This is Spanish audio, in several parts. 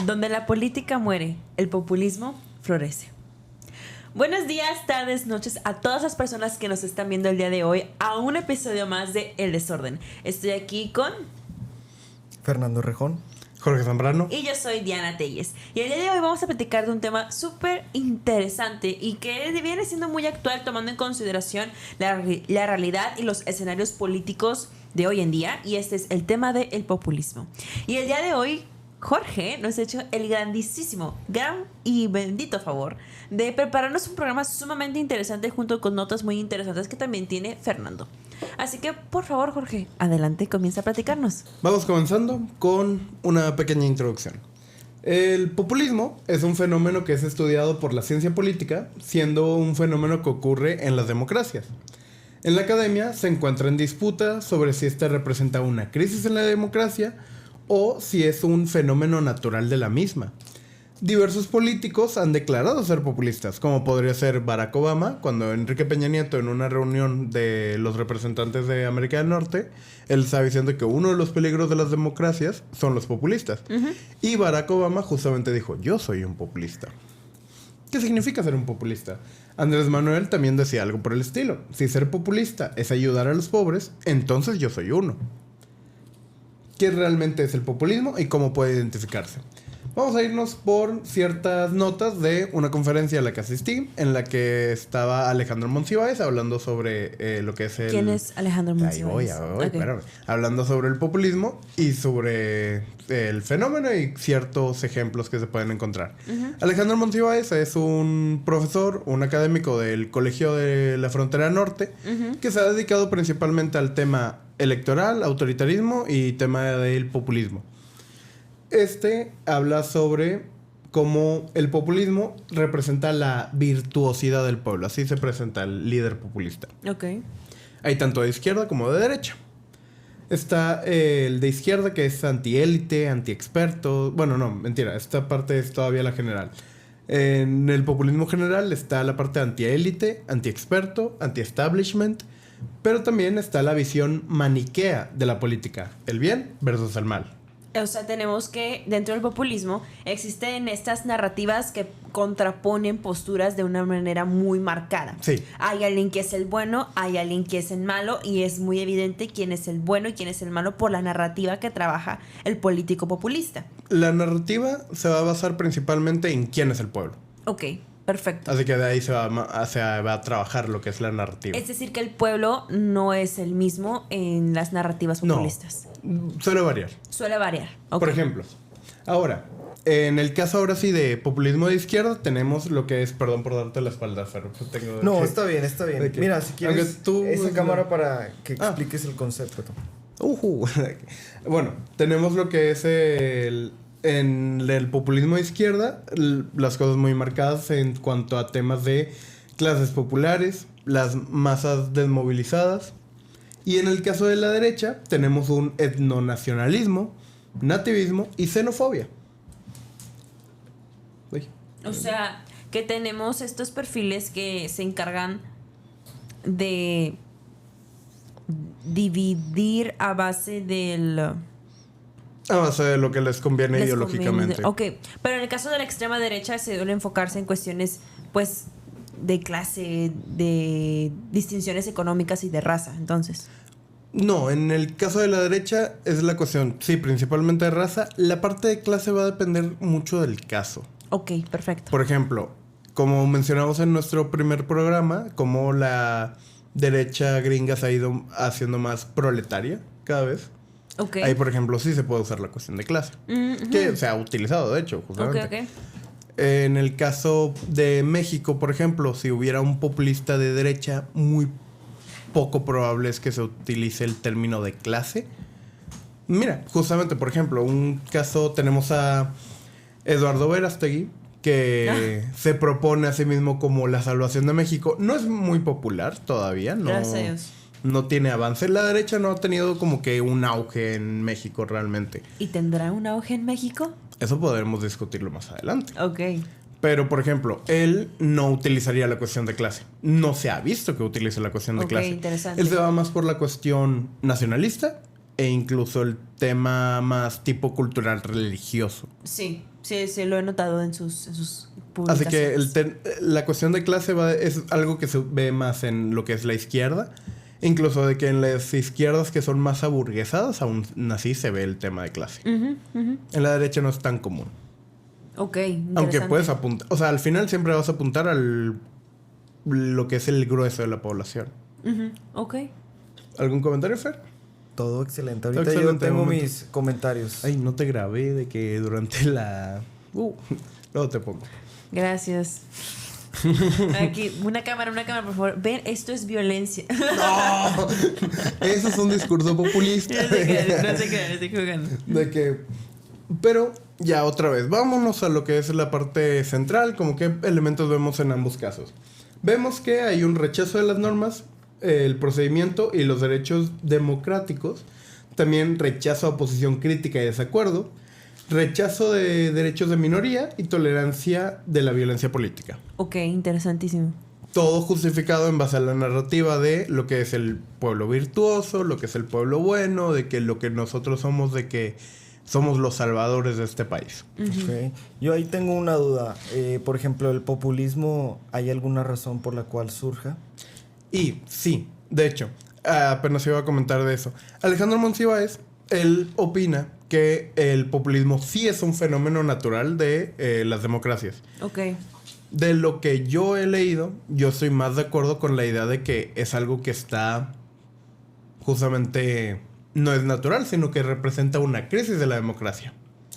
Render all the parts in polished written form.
Donde la política muere, el populismo florece. Buenos días, tardes, noches a todas las personas que nos están viendo el día de hoy a un episodio más de El Desorden. Estoy aquí con Fernando Rejón, Jorge Zambrano y yo soy Diana Telles. Y el día de hoy vamos a platicar de un tema súper interesante y que viene siendo muy actual, tomando en consideración la realidad y los escenarios políticos de hoy en día. Y este es el tema del populismo. Y el día de hoy Jorge nos ha hecho el grandísimo, gran y bendito favor de prepararnos un programa sumamente interesante junto con notas muy interesantes que también tiene Fernando. Así que, por favor, Jorge, adelante, comienza a platicarnos. Vamos comenzando con una pequeña introducción. El populismo es un fenómeno que es estudiado por la ciencia política, siendo un fenómeno que ocurre en las democracias. En la academia se encuentra en disputa sobre si esta representa una crisis en la democracia o si es un fenómeno natural de la misma. Diversos políticos han declarado ser populistas, como podría ser Barack Obama, cuando Enrique Peña Nieto, en una reunión de los representantes de América del Norte, él estaba diciendo que uno de los peligros de las democracias son los populistas. Y Barack Obama justamente dijo, yo soy un populista. ¿Qué significa ser un populista? Andrés Manuel también decía algo por el estilo. Si ser populista es ayudar a los pobres, entonces yo soy uno. ¿Qué realmente es el populismo y cómo puede identificarse? Vamos a irnos por ciertas notas de una conferencia a la que asistí, en la que estaba Alejandro Monsiváis hablando sobre lo que es el... ¿Quién es Alejandro Monsiváis? Ahí voy, espérame. Hablando sobre el populismo y sobre el fenómeno y ciertos ejemplos que se pueden encontrar. Alejandro Monsiváis es un profesor, un académico del Colegio de la Frontera Norte, que se ha dedicado principalmente al tema electoral, autoritarismo y tema del populismo. Habla sobre cómo el populismo representa la virtuosidad del pueblo. Así se presenta el líder populista. Ok. Hay tanto de izquierda como de derecha. Está el de izquierda, que es antiélite, antiexperto. Bueno, no, mentira. Esta parte es todavía la general. En el populismo general está la parte antiélite, antiexperto, anti-establishment. Pero también está la visión maniquea de la política. El bien versus el mal. O sea, tenemos que dentro del populismo existen estas narrativas que contraponen posturas de una manera muy marcada. Sí. Hay alguien que es el bueno, hay alguien que es el malo, y es muy evidente quién es el bueno y quién es el malo por la narrativa que trabaja el político populista. La narrativa se va a basar principalmente en quién es el pueblo. Ok, perfecto. Así que de ahí se va a trabajar lo que es la narrativa. Es decir, que el pueblo no es el mismo en las narrativas populistas. No, suele variar. Suele variar. Okay. Por ejemplo, ahora, en el caso ahora sí de populismo de izquierda, tenemos lo que es, perdón por darte la espalda, Ferro. No, está bien, está bien. Mira, si quieres esa cámara para que expliques el concepto. Bueno, tenemos lo que es en el populismo de izquierda, las cosas muy marcadas en cuanto a temas de clases populares, las masas desmovilizadas. Y en el caso de la derecha, tenemos un etnonacionalismo, nativismo y xenofobia. O sea, que tenemos estos perfiles que se encargan de dividir a base del... A base de lo que les conviene ideológicamente. Ok, pero en el caso de la extrema derecha se suele enfocarse en cuestiones, pues, de clase, de distinciones económicas y de raza, entonces. No, en el caso de la derecha es la cuestión, sí, principalmente de raza. La parte de clase va a depender mucho del caso. Ok, perfecto. Por ejemplo, como mencionamos en nuestro primer programa, como la derecha gringa se ha ido haciendo más proletaria cada vez. Okay. Ahí, por ejemplo, sí se puede usar la cuestión de clase. Que se ha utilizado, de hecho, justamente. Okay. En el caso de México, por ejemplo, si hubiera un populista de derecha, muy poco probable es que se utilice el término de clase. Mira, justamente, por ejemplo, un caso tenemos a Eduardo Verástegui, que se propone a sí mismo como la salvación de México. No es muy popular todavía, ¿no? Gracias a Dios. No tiene avance. La derecha no ha tenido como que un auge en México realmente. ¿Y tendrá un auge en México? Eso podremos discutirlo más adelante. Ok. Pero, por ejemplo, él no utilizaría la cuestión de clase. No se ha visto que utilice la cuestión de clase. Interesante. Él se va más por la cuestión nacionalista e incluso el tema más tipo cultural religioso. Sí, lo he notado en sus publicaciones. Así que la cuestión de clase es algo que se ve más en lo que es la izquierda. Incluso de que en las izquierdas que son más aburguesadas, aún así se ve el tema de clase. En la derecha no es tan común. Ok, aunque puedes apuntar, o sea, al final siempre vas a apuntar lo que es el grueso de la población. Ok. ¿Algún comentario, Fer? Todo excelente. Ahorita yo tengo mis comentarios. Ay, no te grabé de que durante la... luego te pongo. Gracias. Aquí, una cámara, por favor. Ven, esto es violencia. No, eso es un discurso populista. No sé qué, estoy jugando. De que... Pero ya otra vez, vámonos a lo que es la parte central, como qué elementos vemos en ambos casos. Vemos que hay un rechazo de las normas, el procedimiento y los derechos democráticos. También rechazo a oposición crítica y desacuerdo. Rechazo de derechos de minoría y tolerancia de la violencia política. Ok, interesantísimo. Todo justificado en base a la narrativa de lo que es el pueblo virtuoso, lo que es el pueblo bueno, de que lo que nosotros somos, de que somos los salvadores de este país. Okay. Yo ahí tengo una duda. Por ejemplo, ¿el populismo hay alguna razón por la cual surja? Y sí, de hecho, apenas iba a comentar de eso. Alejandro Monsiváis, él opina que el populismo sí es un fenómeno natural de las democracias. Ok. De lo que yo he leído, yo estoy más de acuerdo con la idea de que es algo que está justamente... no es natural, sino que representa una crisis de la democracia.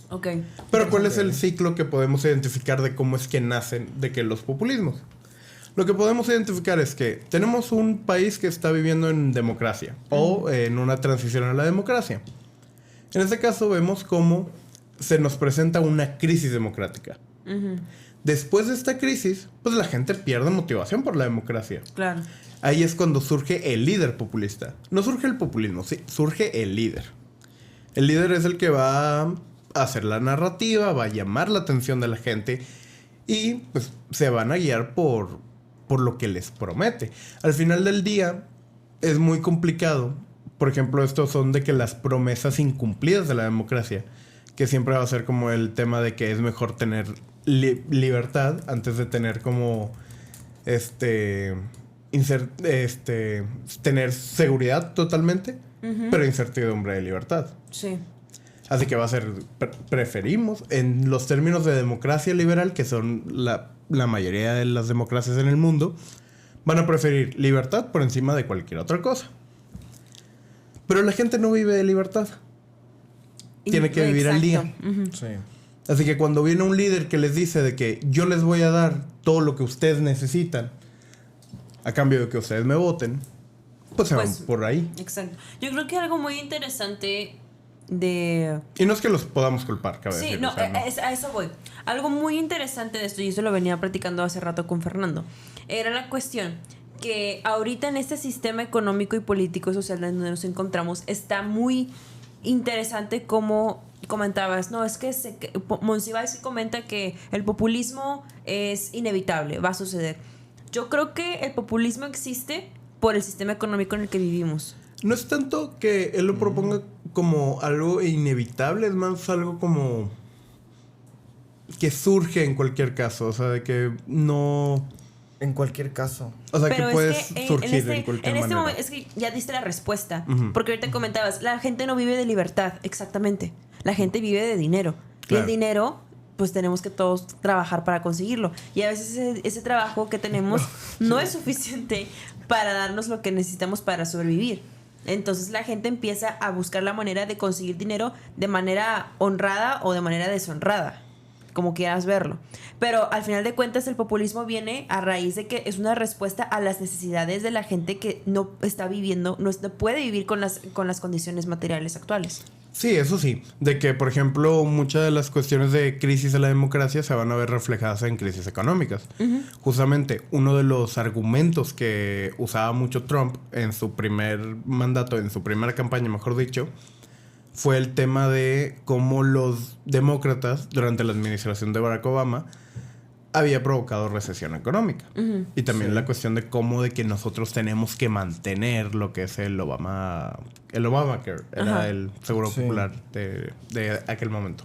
Ok. Pero ¿cuál es el ciclo que podemos identificar de cómo es que nacen de que los populismos? Lo que podemos identificar es que tenemos un país que está viviendo en democracia o en una transición a la democracia. En este caso vemos cómo se nos presenta una crisis democrática. Después de esta crisis, pues la gente pierde motivación por la democracia. Claro. Ahí es cuando surge el líder populista. No surge el populismo, sí, surge el líder. El líder es el que va a hacer la narrativa, va a llamar la atención de la gente y pues se van a guiar por lo que les promete. Al final del día es muy complicado. Por ejemplo, estos son de que las promesas incumplidas de la democracia, que siempre va a ser como el tema de que es mejor tener libertad antes de tener como tener seguridad totalmente, pero incertidumbre de libertad. Sí. Así que va a ser, preferimos, en los términos de democracia liberal, que son la mayoría de las democracias en el mundo, van a preferir libertad por encima de cualquier otra cosa. Pero la gente no vive de libertad. Tiene que vivir al día. Sí. Así que cuando viene un líder que les dice de que yo les voy a dar todo lo que ustedes necesitan a cambio de que ustedes me voten, pues se van por ahí. Exacto. Yo creo que algo muy interesante de... Y no es que los podamos culpar, cabe Sí, decir, no, o sea, no. A eso voy. Algo muy interesante de esto, y eso lo venía platicando hace rato con Fernando, era la cuestión que ahorita en este sistema económico y político y social donde nos encontramos está muy interesante como comentabas, no, es que Monsiváis comenta que el populismo es inevitable, va a suceder. Yo creo que el populismo existe por el sistema económico en el que vivimos. No es tanto que él lo proponga como algo inevitable, es más algo como que surge en cualquier caso, o sea, de que no... En cualquier caso. O sea, pero que puedes surgir en cualquier este manera. momento, es que ya diste la respuesta. Porque ahorita comentabas, la gente no vive de libertad, exactamente. La gente vive de dinero. Claro. Y el dinero, pues tenemos que todos trabajar para conseguirlo. Y a veces ese trabajo que tenemos no es suficiente para darnos lo que necesitamos para sobrevivir. Entonces la gente empieza a buscar la manera de conseguir dinero de manera honrada o de manera deshonrada, como quieras verlo. Pero al final de cuentas el populismo viene a raíz de que es una respuesta a las necesidades de la gente que no está viviendo, no puede vivir con las condiciones materiales actuales. Sí, eso sí. De que, por ejemplo, muchas de las cuestiones de crisis de la democracia se van a ver reflejadas en crisis económicas. Justamente, uno de los argumentos que usaba mucho Trump en su primer mandato, en su primera campaña, mejor dicho, fue el tema de cómo los demócratas, durante la administración de Barack Obama, había provocado recesión económica. Y también la cuestión de cómo de que nosotros tenemos que mantener lo que es el Obamacare, era el seguro popular de aquel momento.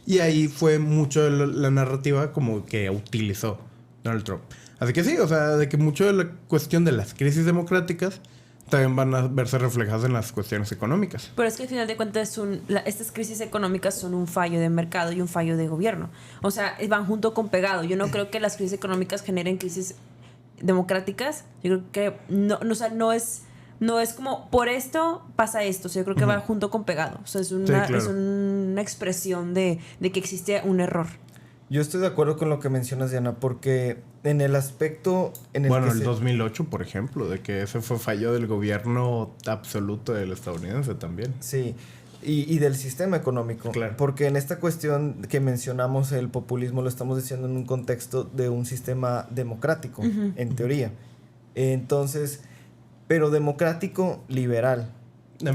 Y ahí fue mucho de la narrativa como que utilizó Donald Trump. Así que sí, o sea, de que mucho de la cuestión de las crisis democráticas también van a verse reflejadas en las cuestiones económicas. Pero es que al final de cuentas estas crisis económicas son un fallo de mercado y un fallo de gobierno. O sea, van junto con pegado. Yo no creo que las crisis económicas generen crisis democráticas. Yo creo que o sea, no es como por esto pasa esto. O sea, yo creo que va junto con pegado. O sea, es una expresión de que existe un error. Yo estoy de acuerdo con lo que mencionas, Diana, porque en el aspecto en el el 2008, por ejemplo, de que ese fue fallo del gobierno absoluto del estadounidense también. Sí, y del sistema económico. Claro. Porque en esta cuestión que mencionamos, el populismo lo estamos diciendo en un contexto de un sistema democrático, en teoría. Entonces, pero democrático liberal.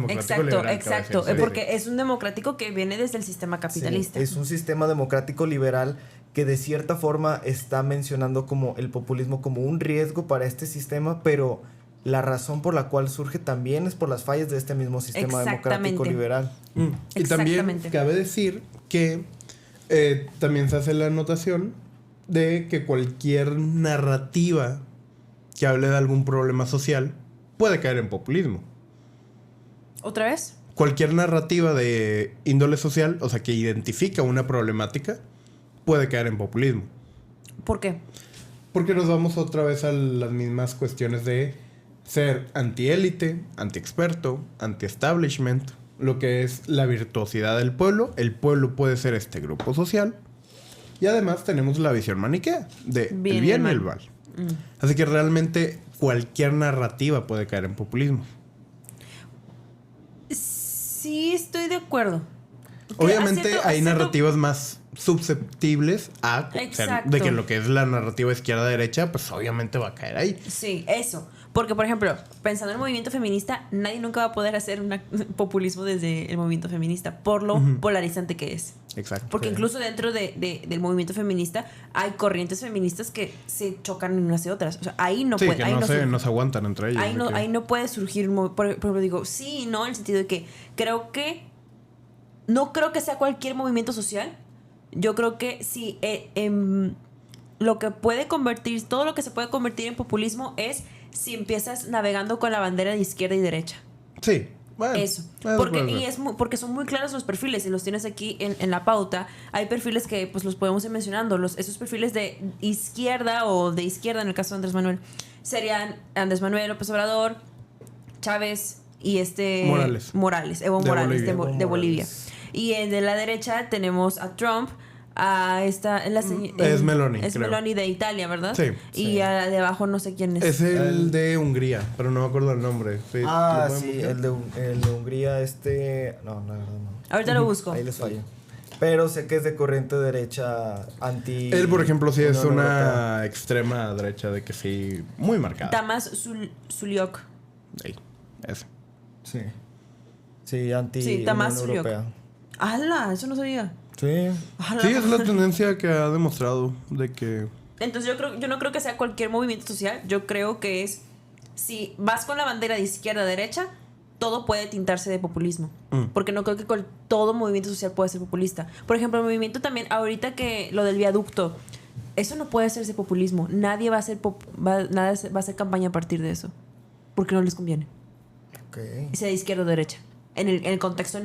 Exacto, porque es un democrático que viene desde el sistema capitalista. Sí, es un sistema democrático liberal que de cierta forma está mencionando como el populismo como un riesgo para este sistema, pero la razón por la cual surge también es por las fallas de este mismo sistema democrático liberal. Y también cabe decir que también se hace la anotación de que cualquier narrativa que hable de algún problema social puede caer en populismo. ¿Otra vez? Cualquier narrativa de índole social, o sea, que identifica una problemática, puede caer en populismo. ¿Por qué? Porque nos vamos otra vez a las mismas cuestiones de ser antiélite, antiexperto, anti-establishment, lo que es la virtuosidad del pueblo. El pueblo puede ser este grupo social. Y además tenemos la visión maniquea de el bien y el mal. Así que realmente cualquier narrativa puede caer en populismo. Sí, estoy de acuerdo. Obviamente hay narrativas más susceptibles a de que lo que es la narrativa izquierda-derecha, pues obviamente va a caer ahí. Sí, eso. Porque, por ejemplo, pensando en el movimiento feminista, nadie nunca va a poder hacer un populismo desde el movimiento feminista, por lo polarizante que es. Exacto. Porque incluso dentro del movimiento feminista hay corrientes feministas que se chocan unas de otras. O sea, ahí no puede. Que no se aguantan entre ellas. Ahí no puede surgir. Por ejemplo, digo, sí, no, en el sentido de que no creo que sea cualquier movimiento social. Yo creo que sí, lo que puede convertir, todo lo que se puede convertir en populismo es si empiezas navegando con la bandera de izquierda y derecha. Sí. Bueno, eso. Porque son muy claros los perfiles y los tienes aquí en la pauta. Hay perfiles que pues los podemos ir mencionando. Esos perfiles de izquierda o de izquierda en el caso de Andrés Manuel serían Andrés Manuel López Obrador, Chávez y Evo Morales de Bolivia. Y de la derecha tenemos a Trump, a esta es Meloni, es creo. Meloni de Italia, ¿verdad? Sí. Y de abajo no sé quién es. Es el de Hungría, pero no me acuerdo el nombre. Sí, el de Hungría, no, la verdad no. Ahorita lo busco. Ahí les fallo. Pero sé que es de corriente derecha anti... Él, por ejemplo, sí es una extrema derecha de que sí, muy marcada. Tamás Suliok. Sí, ese. Sí. Sí, anti Sí, Tamás Unión Suliok. Europea. ¡Hala! Eso no sabía. Sí. ¡Hala! Sí, es la tendencia que ha demostrado de que... Entonces yo no creo que sea cualquier movimiento social. Yo creo que es... Si vas con la bandera de izquierda a derecha, todo puede tintarse de populismo. Porque no creo que todo movimiento social puede ser populista. Por ejemplo, el movimiento también, ahorita que lo del viaducto, eso no puede hacerse populismo. Nadie va a hacer va a hacer campaña a partir de eso. Porque no les conviene. Okay. Sea de izquierda o derecha. En el contexto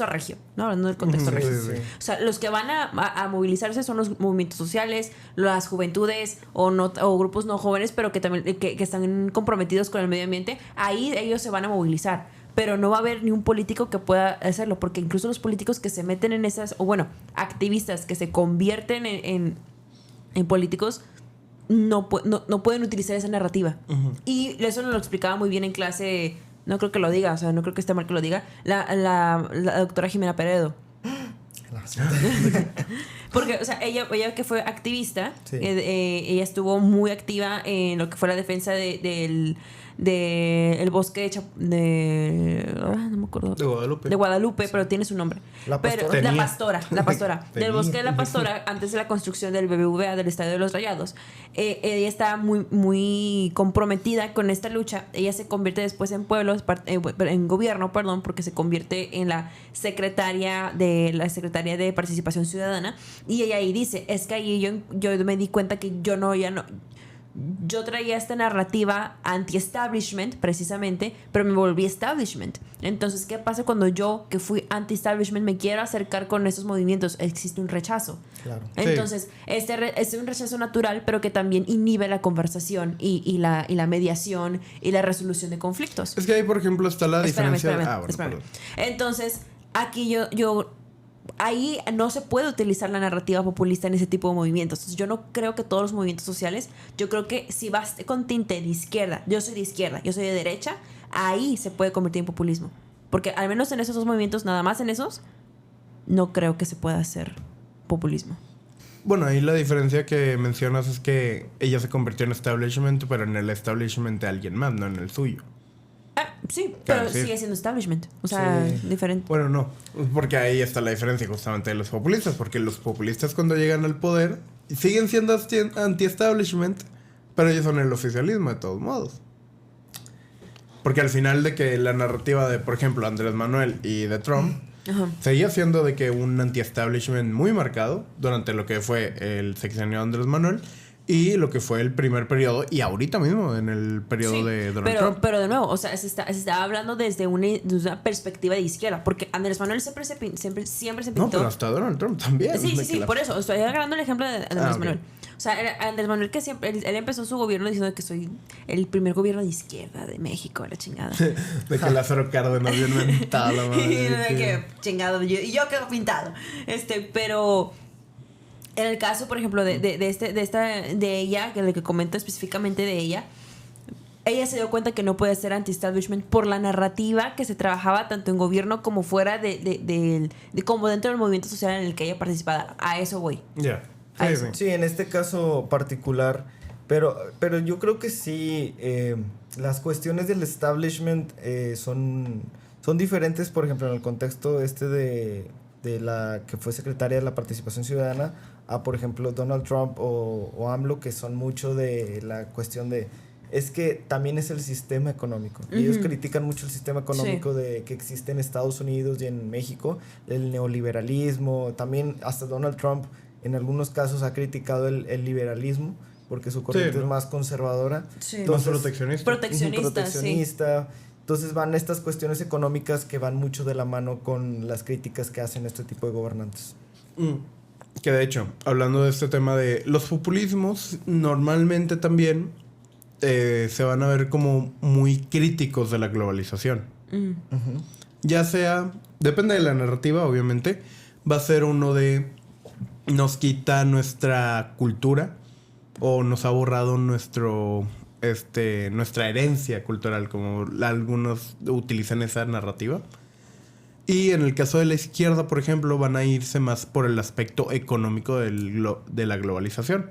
regio, ¿no? Hablando del contexto regio. Sí. O sea, los que van a movilizarse son los movimientos sociales, las juventudes o grupos no jóvenes, pero que también que están comprometidos con el medio ambiente. Ahí ellos se van a movilizar. Pero no va a haber ni un político que pueda hacerlo, porque incluso los políticos que se meten en esas, o bueno, activistas que se convierten en políticos, no pueden utilizar esa narrativa. Y eso nos lo explicaba muy bien en clase. No creo que lo diga, o sea, no creo que esté mal que lo diga. La doctora Jimena Peredo. Porque, o sea, ella que fue activista, sí. Ella estuvo muy activa en lo que fue la defensa de el bosque no me acuerdo. De Guadalupe, pero tiene su nombre. La pastora. Del bosque de la Pastora, antes de la construcción del BBVA, del Estadio de los Rayados. Ella está muy, muy comprometida con esta lucha. Ella se convierte después en gobierno, porque se convierte en la secretaria de Participación Ciudadana. Y ella ahí dice, es que ahí yo me di cuenta que yo traía esta narrativa anti-establishment, precisamente, pero me volví establishment. Entonces, ¿qué pasa cuando yo, que fui anti-establishment, me quiero acercar con esos movimientos? Existe un rechazo. Claro. Entonces, es un rechazo natural, pero que también inhibe la conversación y la mediación y la resolución de conflictos. Es que ahí, por ejemplo, está la diferencia... Espérame. Entonces, aquí ahí no se puede utilizar la narrativa populista en ese tipo de movimientos. Entonces, yo no creo que todos los movimientos sociales, yo creo que si vas con tinte de izquierda, yo soy de izquierda, yo soy de derecha, ahí se puede convertir en populismo. Porque al menos en esos dos movimientos, nada más en esos, no creo que se pueda hacer populismo. Bueno, ahí la diferencia que mencionas es que ella se convirtió en establishment, pero en el establishment de alguien más, no en el suyo. Sí, Claro, pero sí. sigue siendo establishment. O sea, Sí. diferente. Bueno, no, porque ahí está la diferencia justamente de los populistas, porque los populistas cuando llegan al poder siguen siendo anti-establishment, pero ellos son el oficialismo de todos modos. Porque al final de que la narrativa de, por ejemplo, Andrés Manuel y de Trump, Ajá. seguía siendo de que un anti-establishment muy marcado durante lo que fue el sexenio de Andrés Manuel y lo que fue el primer periodo y ahorita mismo en el periodo Sí, de Donald Trump. pero de nuevo, o sea, se está hablando desde una perspectiva de izquierda, porque Andrés Manuel siempre se pintó. No, pero hasta Donald Trump también. Sí, por eso, estoy agarrando el ejemplo de Andrés ok. Manuel. O sea, Andrés Manuel que siempre, él empezó su gobierno diciendo que soy el primer gobierno de izquierda de México, la chingada. De que Lázaro Cárdenas bien mentado, la madre. Y de que chingado, y yo quedo pintado. Pero en el caso, por ejemplo, de ella, que lo que comento específicamente de ella se dio cuenta que no puede ser anti-establishment por la narrativa que se trabajaba tanto en gobierno como fuera de como dentro del movimiento social en el que ella participaba. A eso voy. Ya. Ahí Sí, sí. sí. Sí, en este caso particular, pero yo creo que sí, las cuestiones del establishment son diferentes, por ejemplo, en el contexto de la que fue secretaria de la Participación Ciudadana, a, por ejemplo, Donald Trump o AMLO, que son mucho de la cuestión de... Es que también es el sistema económico. Y ellos critican mucho el sistema económico de que existe en Estados Unidos y en México, el neoliberalismo, también hasta Donald Trump en algunos casos ha criticado el liberalismo porque su corriente es más conservadora. Sí. Más proteccionista. Proteccionista. Entonces van estas cuestiones económicas que van mucho de la mano con las críticas que hacen este tipo de gobernantes. Que de hecho, hablando de este tema de los populismos, normalmente también se van a ver como muy críticos de la globalización. Ya sea, depende de la narrativa, obviamente, va a ser uno de nos quita nuestra cultura o nos ha borrado nuestra herencia cultural, como algunos utilizan esa narrativa. Y en el caso de la izquierda, por ejemplo, van a irse más por el aspecto económico de la globalización.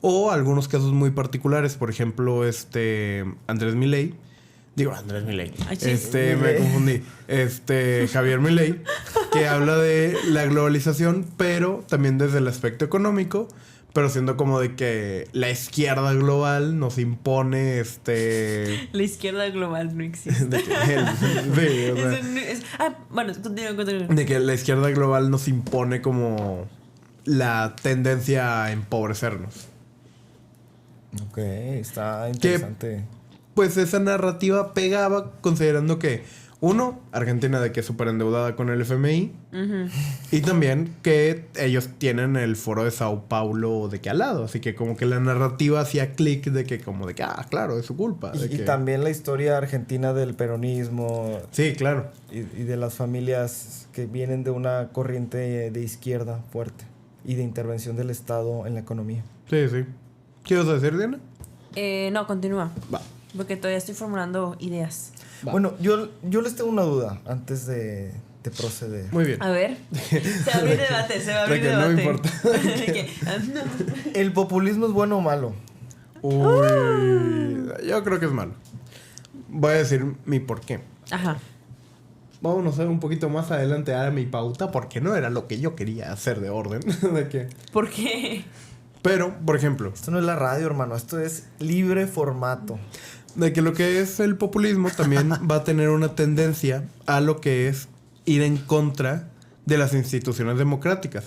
O algunos casos muy particulares, por ejemplo, Andrés Milei. Ay, sí. Me confundí. Javier Milei, que habla de la globalización, pero también desde el aspecto económico, pero siendo como de que la izquierda global nos impone La izquierda global no existe. de que, Bueno, continúa. de que la izquierda global nos impone como la tendencia a empobrecernos. Ok, está interesante. Pues esa narrativa pegaba considerando que, uno, Argentina de que es súper endeudada con el FMI. Y también que ellos tienen el foro de Sao Paulo de que al lado. Así que como que la narrativa hacía clic de que como de que, claro, es su culpa. Y también la historia argentina del peronismo. Sí, claro. Y de las familias que vienen de una corriente de izquierda fuerte. Y de intervención del Estado en la economía. Sí, sí. ¿Qué ibas a decir, Diana? No, continúa. Va. Porque todavía estoy formulando ideas. Va. Bueno, yo les tengo una duda antes de proceder. Muy bien. A ver. Se va a abrir debate, De que no me importa. De que, no. ¿El populismo es bueno o malo? Uy, yo creo que es malo. Voy a decir mi por qué. Ajá. Vámonos a ver un poquito más adelante a mi pauta, porque no era lo que yo quería hacer de orden. ¿De qué? ¿Por qué? Pero, por ejemplo, Esto no es la radio, hermano. Esto es libre formato. de que lo que es el populismo también va a tener una tendencia a lo que es ir en contra de las instituciones democráticas.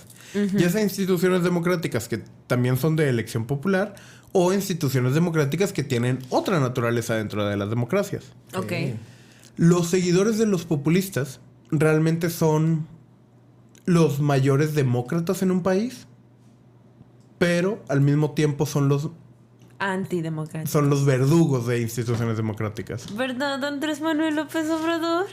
Ya sea instituciones democráticas que también son de elección popular o instituciones democráticas que tienen otra naturaleza dentro de las democracias. Ok. Los seguidores de los populistas realmente son los mayores demócratas en un país, pero al mismo tiempo son los Antidemocrático. verdugos de instituciones democráticas. ¿Verdad, Andrés Manuel López Obrador?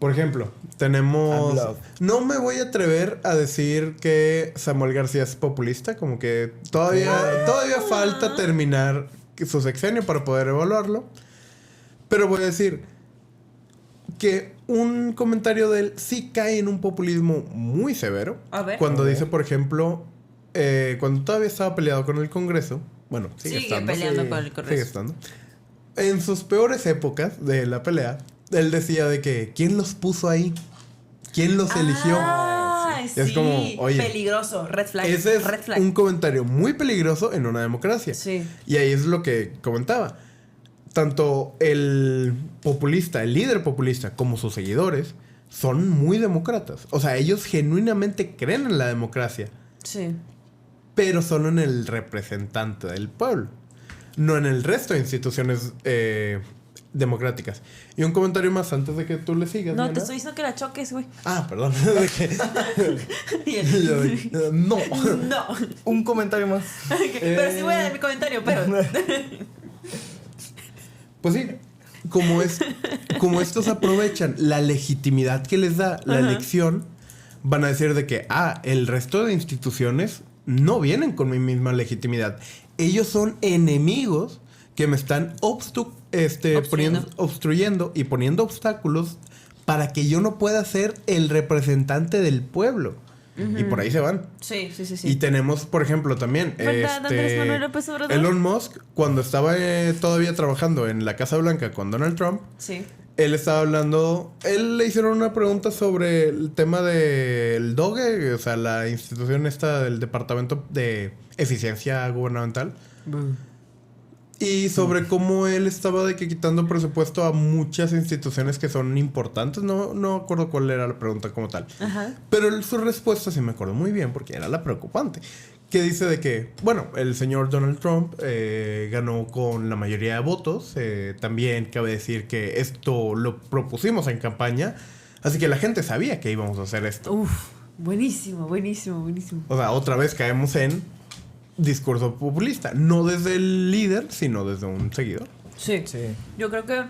Por ejemplo, tenemos... I'm love. No me voy a atrever a decir que Samuel García es populista, como que todavía falta terminar su sexenio para poder evaluarlo. Pero voy a decir que un comentario de él sí cae en un populismo muy severo. A ver. Cuando dice, por ejemplo, cuando todavía estaba peleado con el Congreso, bueno, sigue estando. peleando sí, con el Congreso. Sigue estando. En sus peores épocas de la pelea, él decía de que ¿quién los puso ahí? ¿Quién los eligió? Ah, Y sí. es como, oye, peligroso. Red flag. Ese es Red flag. un comentario muy peligroso en una democracia. Sí. Y ahí es lo que comentaba. Tanto el populista, el líder populista, como sus seguidores son muy demócratas. O sea, ellos genuinamente creen en la democracia, Sí. pero solo en el representante del pueblo, no en el resto de instituciones democráticas. Y un comentario más antes de que tú le sigas. No, Diana. te estoy diciendo que la choques, güey. Ah, perdón. De que- Y yo él, de- no. no. Un comentario más. Pero sí voy a dar mi comentario, pero... Pues sí, como estos aprovechan la legitimidad que les da la elección, van a decir de que, el resto de instituciones no vienen con mi misma legitimidad. Ellos son enemigos que me están obstruyendo y poniendo obstáculos para que yo no pueda ser el representante del pueblo. Y por ahí se van. Sí. Y tenemos, por ejemplo, también ¿Verdad, Andrés Manuel López Obrador? Elon Musk, cuando estaba todavía trabajando en la Casa Blanca con Donald Trump, Sí. él estaba hablando, él le hicieron una pregunta sobre el tema del DOGE, o sea, la institución esta del Departamento de Eficiencia Gubernamental, y sobre cómo él estaba de que quitando presupuesto a muchas instituciones que son importantes. No acuerdo cuál era la pregunta como tal. Ajá. Pero su respuesta sí me acuerdo muy bien porque era la preocupante. Que dice de que, bueno, el señor Donald Trump ganó con la mayoría de votos. También cabe decir que esto lo propusimos en campaña. Así que la gente sabía que íbamos a hacer esto. Uf, buenísimo. O sea, otra vez caemos en discurso populista. No desde el líder, sino desde un seguidor. Sí. Sí. Yo creo que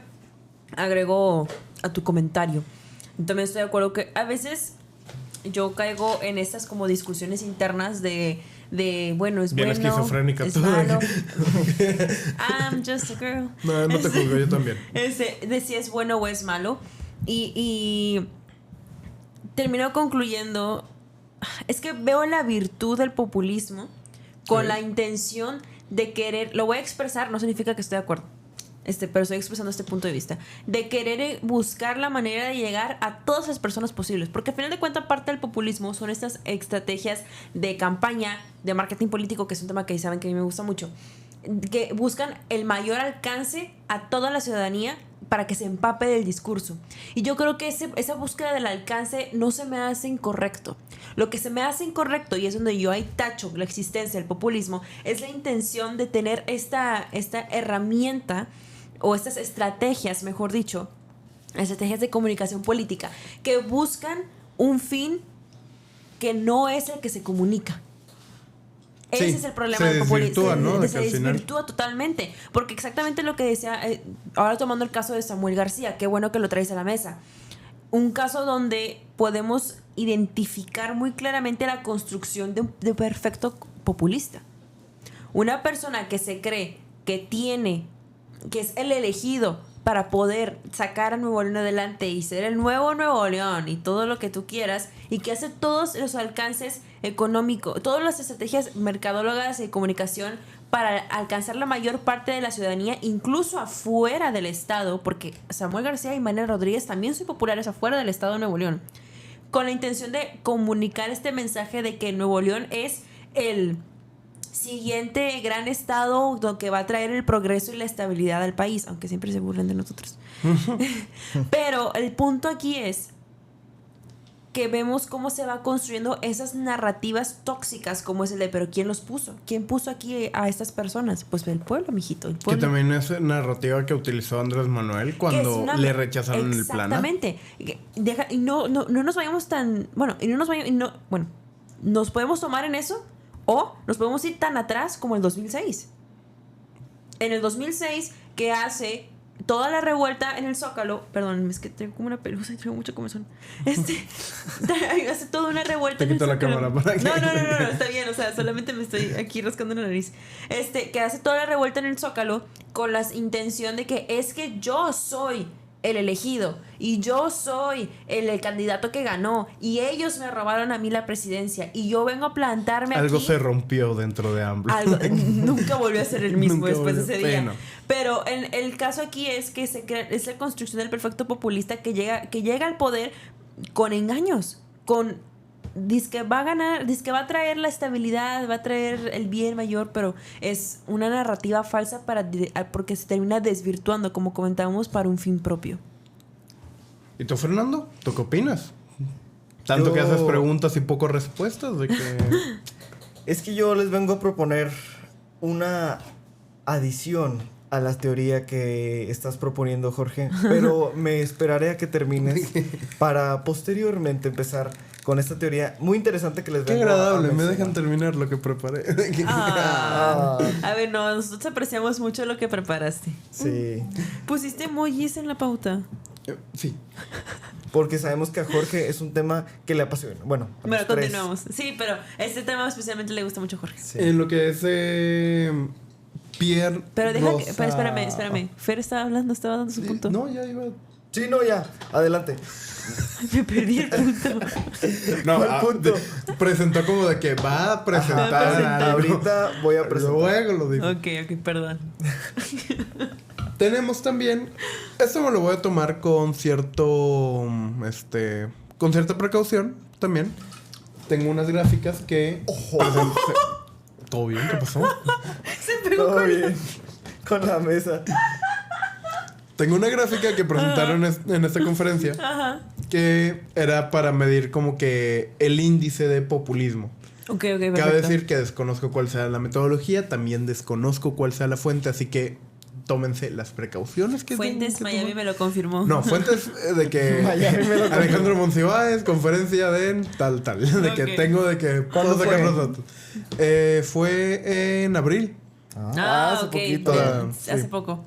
agrego a tu comentario. También estoy de acuerdo que a veces yo caigo en estas como discusiones internas de bueno, es Bien bueno, esquizofrénica es tú. malo. I'm just a girl. No te juzgo, yo también. De si es bueno o es malo. Y termino concluyendo, es que veo la virtud del populismo con Sí. la intención de querer, lo voy a expresar, no significa que estoy de acuerdo, pero estoy expresando este punto de vista, de querer buscar la manera de llegar a todas las personas posibles, porque al final de cuentas parte del populismo son estas estrategias de campaña, de marketing político, que es un tema que saben que a mí me gusta mucho, que buscan el mayor alcance a toda la ciudadanía para que se empape del discurso. Y yo creo que esa búsqueda del alcance no se me hace incorrecto. Lo que se me hace incorrecto, y es donde yo ahí tacho la existencia del populismo, es la intención de tener esta herramienta o estas estrategias, mejor dicho, estrategias de comunicación política que buscan un fin que no es el que se comunica. Sí, Ese es el problema se del populismo. desvirtúa, ¿no? De que Se al final- desvirtúa totalmente. Porque exactamente lo que decía, ahora tomando el caso de Samuel García, qué bueno que lo traes a la mesa. Un caso donde podemos identificar muy claramente la construcción de un perfecto populista. Una persona que se cree que es el elegido para poder sacar a Nuevo León adelante y ser el nuevo Nuevo León y todo lo que tú quieras, y que hace todos los alcances económicos, todas las estrategias mercadólogas y comunicación para alcanzar la mayor parte de la ciudadanía, incluso afuera del estado, porque Samuel García y Manuel Rodríguez también son populares afuera del estado de Nuevo León, con la intención de comunicar este mensaje de que Nuevo León es el siguiente gran estado que va a traer el progreso y la estabilidad al país, aunque siempre se burlen de nosotros. Pero el punto aquí es que vemos cómo se va construyendo esas narrativas tóxicas, como es el de, pero ¿quién los puso? ¿Quién puso aquí a estas personas? Pues el pueblo, mijito, el Que pueblo. también es narrativa que utilizó Andrés Manuel cuando le rechazaron el plan. Exactamente. Y no nos vayamos tan... Bueno, nos podemos tomar en eso o nos podemos ir tan atrás como el 2006. En el 2006, que hace toda la revuelta en el Zócalo, perdón, es que tengo como una pelusa y traigo mucho comezón. Hace toda una revuelta en el quito la Zócalo. cámara para que... No, está bien, o sea, solamente me estoy aquí rascando la nariz. Que hace toda la revuelta en el Zócalo con la intención de que es que yo soy el elegido y yo soy el candidato que ganó y ellos me robaron a mí la presidencia y yo vengo a plantarme Algo aquí. se rompió dentro de AMLO. Nunca volvió a ser el mismo Nunca después de volvió. ese día. Bueno. Pero el caso aquí es que es la construcción del perfecto populista que llega al poder con engaños, con que va a ganar, que va a traer la estabilidad, va a traer el bien mayor, pero es una narrativa falsa porque se termina desvirtuando, como comentábamos, para un fin propio. ¿Y tú, Fernando? ¿Tú qué opinas? Tanto que haces preguntas y poco respuestas de que... Es que yo les vengo a proponer una adición a la teoría que estás proponiendo, Jorge, pero me esperaré a que termines para posteriormente empezar con esta teoría muy interesante que les Qué vengo agradable, a me mencionar. dejan terminar lo que preparé. A ver, no, nosotros apreciamos mucho lo que preparaste. Sí, Pusiste emojis en la pauta. Sí. porque sabemos que a Jorge es un tema que le apasiona. Bueno, a Bueno, los tres. continuamos. Sí, pero este tema especialmente le gusta mucho a Jorge. Sí. En lo que es Pierre Pero Rosa... pero espérame. Fer estaba hablando, estaba dando su Sí, punto. no, ya iba... Sí, no, ya, adelante. Me perdí el punto. No, ¿Cuál punto? presentó como de que va a presentar presentar. algo. Ahorita voy a presentar. Luego lo digo. Ok, perdón. Tenemos también... Esto me lo voy a tomar con cierto... con cierta precaución también. Tengo unas gráficas que... ¿Todo bien? ¿Qué pasó? Se pegó Todo con bien. Con la mesa. Tengo una gráfica que presentaron en esta conferencia Ajá. que era para medir como que el índice de populismo. Ok, perfecto. Cabe decir que desconozco cuál sea la metodología, también desconozco cuál sea la fuente, así que tómense las precauciones que Fuentes tienen que Miami tomar. me lo confirmó. No, fuentes de que Miami me lo confirmó. Alejandro Monsiváis, conferencia de tal, de que Ok. tengo de que ¿Cuándo puedo sacar fue? los datos. Fue en abril. Ah, hace ok. poquito. Bien, Sí. Hace poco.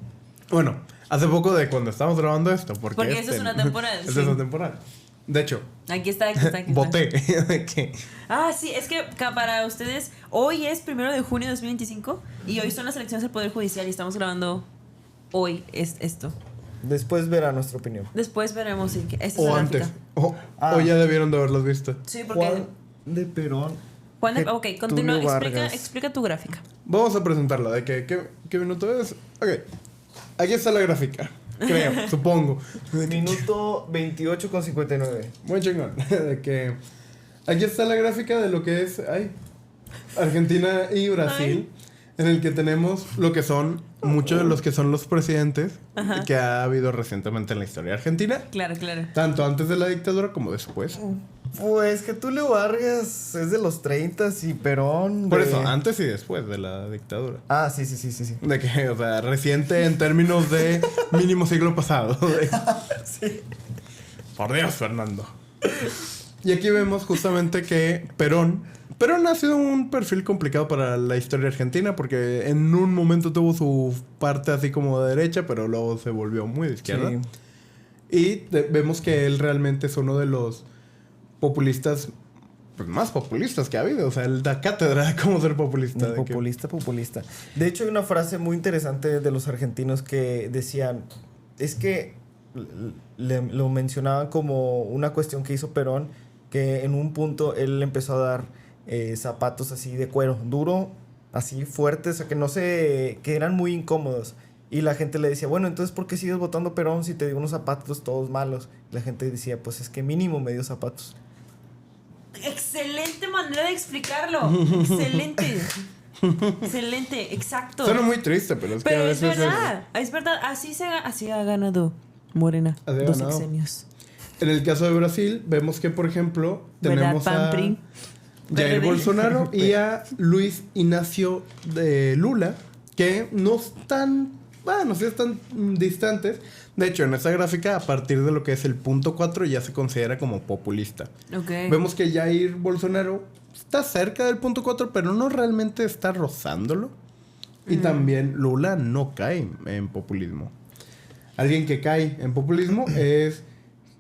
Bueno, hace poco de cuando estamos grabando esto. Porque eso es una temporada, Esta sí. es una temporada. De hecho, Aquí está. voté de que... Ah, sí, es que para ustedes, hoy es 1 de junio de 2025 y hoy son las elecciones del Poder Judicial y estamos grabando hoy esto. Después verá nuestra opinión. Después veremos si esta es O la antes. gráfica. O ya debieron de haberlos visto. Sí, porque... Juan de Perón. Ok, continúa. Getulio Vargas. Explica tu gráfica. Vamos a presentarla. ¿De qué minuto es? Ok. Aquí está la gráfica. Creo, supongo. Minuto 28:59. Muy chingón. De que... Aquí está la gráfica de lo que es... Argentina y Brasil. En el que tenemos lo que son... Muchos de los que son los presidentes Ajá. que ha habido recientemente en la historia argentina. Claro. Tanto antes de la dictadura como después. Pues Getulio Vargas es de los 30 y Perón. Por de- eso, antes y después de la dictadura. Ah, sí. De que, o sea, reciente en términos de mínimo siglo pasado. Sí. Por Dios, Fernando. Y aquí vemos justamente que Perón ha sido un perfil complicado para la historia argentina porque en un momento tuvo su parte así como de derecha, pero luego se volvió muy de izquierda. Sí. Y vemos que él realmente es uno de los populistas pues, más populistas que ha habido. O sea, él da cátedra de cómo ser populista. de que- Populista. De hecho, hay una frase muy interesante de los argentinos que decían, es que lo mencionaban como una cuestión que hizo Perón, que en un punto él empezó a dar zapatos así de cuero duro así fuertes, o sea, que eran muy incómodos. Y la gente le decía, bueno, entonces ¿por qué sigues votando Perón si te dio unos zapatos todos malos? Y la gente decía, pues es que mínimo me dio zapatos. Excelente manera de explicarlo. Excelente. Excelente, exacto. Suena muy triste, pero es que a es veces verdad, es verdad. Así ha ganado Morena Así ha 2 ganado. sexenios. En el caso de Brasil, vemos que, por ejemplo, tenemos a Pampri? Jair Verde. Bolsonaro y a Luis Ignacio de Lula, que no están, bueno, sí están distantes. De hecho, en esta gráfica, a partir de lo que es el punto 4, ya se considera como populista. Ok. Vemos que Jair Bolsonaro está cerca del punto 4, pero no realmente está rozándolo. Y también Lula no cae en populismo. Alguien que cae en populismo es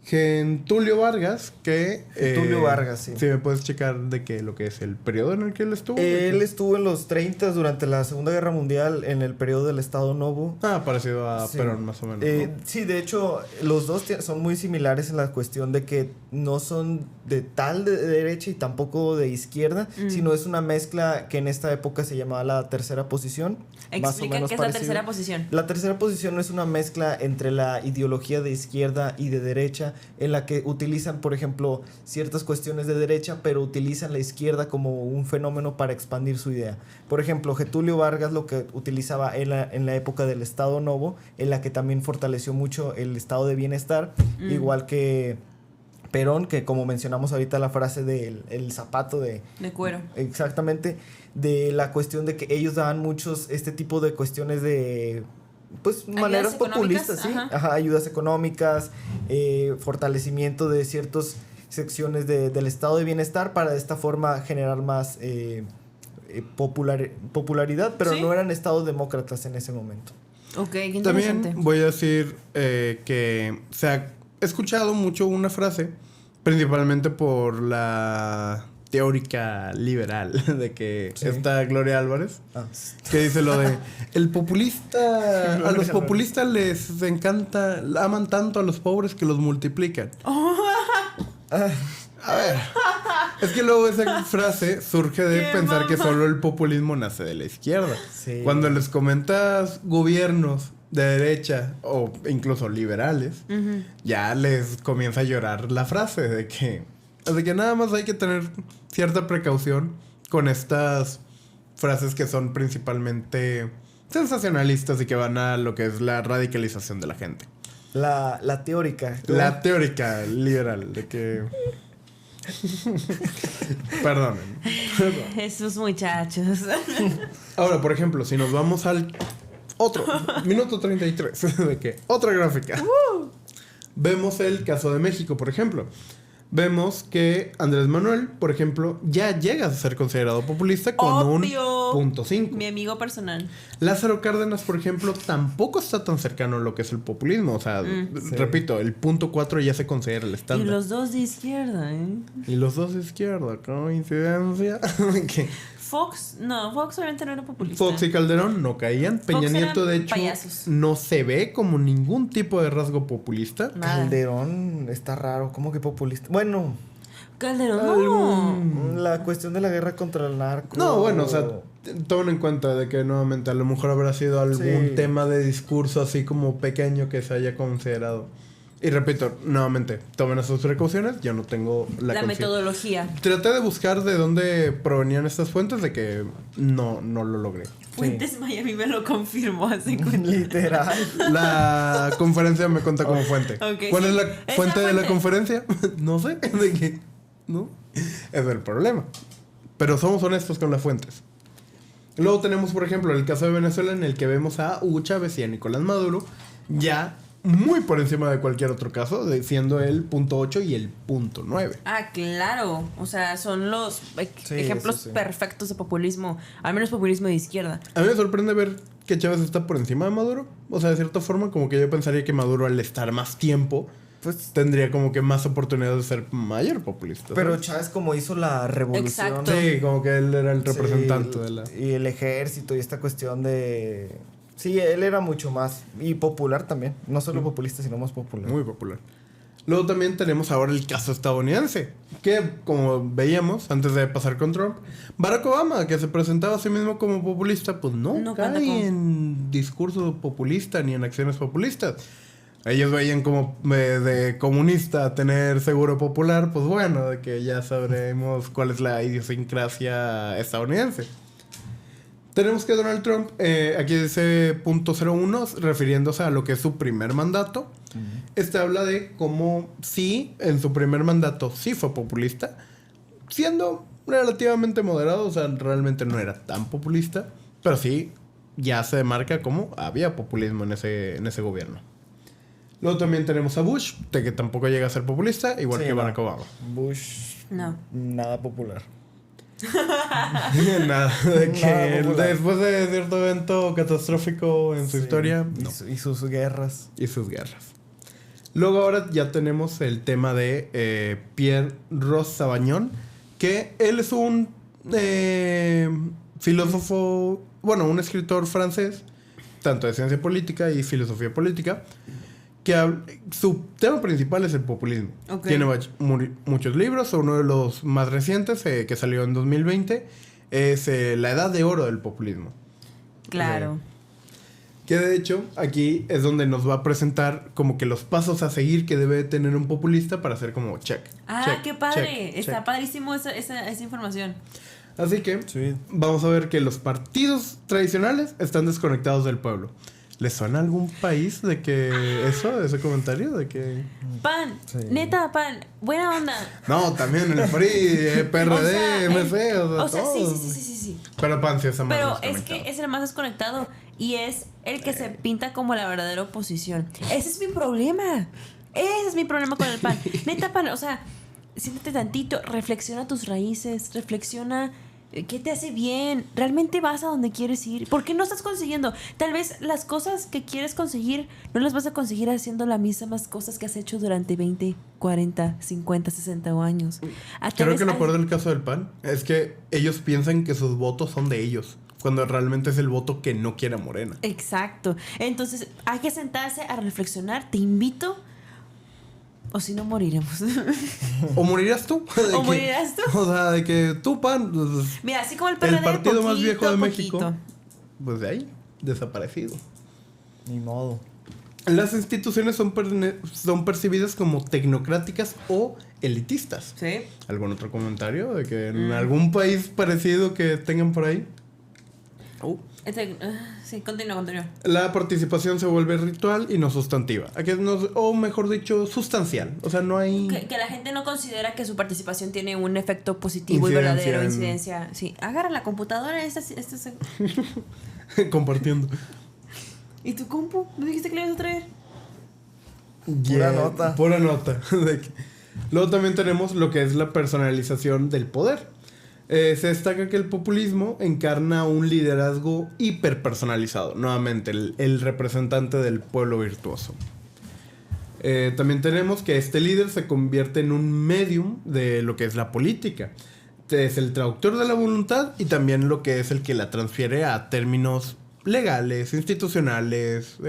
Getúlio Vargas, que... Getúlio Vargas, sí. Si me puedes checar de que lo que es el periodo en el que él estuvo. Él estuvo en los 30 durante la Segunda Guerra Mundial en el periodo del Estado Novo. Parecido a Sí. Perón, más o menos. ¿No? Sí, de hecho, los dos son muy similares en la cuestión de que no son de derecha y tampoco de izquierda, sino es una mezcla que en esta época se llamaba la tercera posición. Más o Explica menos qué es la parecido. tercera posición. La tercera posición es una mezcla entre la ideología de izquierda y de derecha, en la que utilizan, por ejemplo, ciertas cuestiones de derecha, pero utilizan la izquierda como un fenómeno para expandir su idea. Por ejemplo, Getúlio Vargas lo que utilizaba en la época del Estado Novo, en la que también fortaleció mucho el estado de bienestar, igual que Perón, que como mencionamos ahorita la frase del el zapato de cuero. exactamente, de la cuestión de que ellos daban muchos este tipo de cuestiones de pues Ayudas maneras económicas, populistas, sí, ajá. ayudas económicas, fortalecimiento de ciertas secciones del estado de bienestar para de esta forma generar más popularidad, pero Sí. no eran estados demócratas en ese momento. Ok, qué interesante. También voy a decir que se ha escuchado mucho una frase, principalmente por la teórica liberal de que Sí. está Gloria Álvarez, Ah. que dice lo de el populista, a los Álvarez. populistas les encanta, aman tanto a los pobres que los multiplican. A ver, es que luego esa frase surge de ¡Qué pensar que mamá! solo el populismo nace de la izquierda. Sí. Cuando les comentas gobiernos de derecha o incluso liberales, Ujú. ya les comienza a llorar la frase de que nada más hay que tener cierta precaución con estas frases que son principalmente sensacionalistas y que van a lo que es la radicalización de la gente. La teórica. La teórica liberal de que... Perdonen. Esos muchachos. Ahora, por ejemplo, si nos vamos al otro, minuto 33, de que otra gráfica. Vemos el caso de México, por ejemplo. Vemos que Andrés Manuel, por ejemplo, ya llega a ser considerado populista con Obvio. un .5. Mi amigo personal. Lázaro Cárdenas, por ejemplo, tampoco está tan cercano a lo que es el populismo. O sea, Sí. repito, el .4 ya se considera el Y estándar. los dos de izquierda, ¿eh? Y los dos de izquierda, coincidencia. Que Fox obviamente no era populista. Fox y Calderón no caían. Peña Fox Nieto, de eran hecho, payasos. no se ve como ningún tipo de rasgo populista. Nada. Calderón está raro, ¿cómo que populista? Bueno, Calderón, no. Algún- la cuestión de la guerra contra el narco. No, bueno, o sea, tomen en cuenta de que nuevamente a lo mejor habrá sido algún Sí. tema de discurso así como pequeño que se haya considerado. Y repito, nuevamente, tomen sus precauciones. Yo no tengo la La metodología. Traté de buscar de dónde provenían estas fuentes, de que no lo logré. Fuentes Miami me lo confirmó hace cuenta. Literal. La conferencia me cuenta como fuente. Ok, ¿Cuál sí. es la Es fuente la de la fuente. conferencia? No sé. ¿De qué? ¿No? Es el problema. Pero somos honestos con las fuentes. Luego tenemos, por ejemplo, el caso de Venezuela, en el que vemos a Hugo Chávez y a Nicolás Maduro ya muy por encima de cualquier otro caso, siendo el .8 y el .9. Ah, claro. O sea, son los Sí, ejemplos eso sí. perfectos de populismo. Al menos populismo de izquierda. A mí me sorprende ver que Chávez está por encima de Maduro. O sea, de cierta forma, como que yo pensaría que Maduro, al estar más tiempo, Pues, tendría como que más oportunidad de ser mayor populista. pero ¿sabes? Chávez como hizo la revolución. Exacto. Sí, como que él era el Sí, representante de la... Y el ejército y esta cuestión de... Sí, él era mucho más. Y popular también. No solo populista, sino más popular. Muy popular. Luego también tenemos ahora el caso estadounidense, que como veíamos antes de pasar con Trump, Barack Obama, que se presentaba a sí mismo como populista, pues no cae en discurso populista ni en acciones populistas. Ellos veían como de comunista tener seguro popular, pues bueno, de que ya sabremos cuál es la idiosincrasia estadounidense. Tenemos que Donald Trump, aquí dice .01, refiriéndose a lo que es su primer mandato. Habla de cómo sí, en su primer mandato sí fue populista, siendo relativamente moderado, o sea, realmente no era tan populista, pero sí ya se demarca como había populismo en ese gobierno. Luego también tenemos a Bush, de que tampoco llega a ser populista, igual que Barack Obama. Bush, no. Nada popular. Nada, de que después de cierto evento catastrófico en su historia, no. Y sus guerras. Y sus guerras. Luego ahora ya tenemos el tema de Pierre Roch Sabañón, que él es un filósofo, bueno, un escritor francés, tanto de ciencia política y filosofía política, que su tema principal es el populismo. Okay. Tiene muchos libros. Uno de los más recientes, que salió en 2020, es La Edad de Oro del Populismo. Claro. Que de hecho, aquí es donde nos va a presentar como que los pasos a seguir que debe tener un populista para hacer como check. Ah, qué padre. Está padrísimo esa información. Así que vamos a ver que los partidos tradicionales están desconectados del pueblo. ¿Les suena algún país de que ese comentario? De que... PAN, neta, PAN, buena onda. No, también el PRI, PRD, o sea, MC, o sea, sí. Pero PAN sí es el más desconectado. Pero es que es el más desconectado y es el que se pinta como la verdadera oposición. Ese es mi problema. Ese es mi problema con el PAN. Neta, PAN, o sea, siéntate tantito, reflexiona tus raíces, reflexiona... ¿Qué te hace bien? ¿Realmente vas a donde quieres ir? ¿Por qué no estás consiguiendo? Tal vez las cosas que quieres conseguir no las vas a conseguir haciendo las mismas cosas que has hecho durante 20, 40, 50, 60 años. Creo que lo peor del caso del PAN es que ellos piensan que sus votos son de ellos, cuando realmente es el voto que no quiere Morena. Exacto. Entonces hay que sentarse a reflexionar. Te invito... O si no, moriremos. ¿O morirás tú? ¿O morirás tú? O sea, de que tú, PAN... Pues, mira, así como el PRD, el partido más viejo de México. Pues de ahí, desaparecido. Ni modo. Las instituciones son percibidas como tecnocráticas o elitistas. ¿Sí? ¿Algún otro comentario de que en algún país parecido que tengan por ahí? Sí, continúa. La participación se vuelve ritual y no sustantiva. O mejor dicho, sustancial. O sea, no hay... Que la gente no considera que su participación tiene un efecto positivo y verdadero. Incidencia. Sí, agarra la computadora. Compartiendo. ¿Y tu compu? ¿No dijiste que le ibas a traer? Pura nota. Luego también tenemos lo que es la personalización del poder. Se destaca que el populismo encarna un liderazgo hiperpersonalizado. Nuevamente, el representante del pueblo virtuoso. También tenemos que este líder se convierte en un medium de lo que es la política. Es el traductor de la voluntad y también lo que es el que la transfiere a términos legales, institucionales,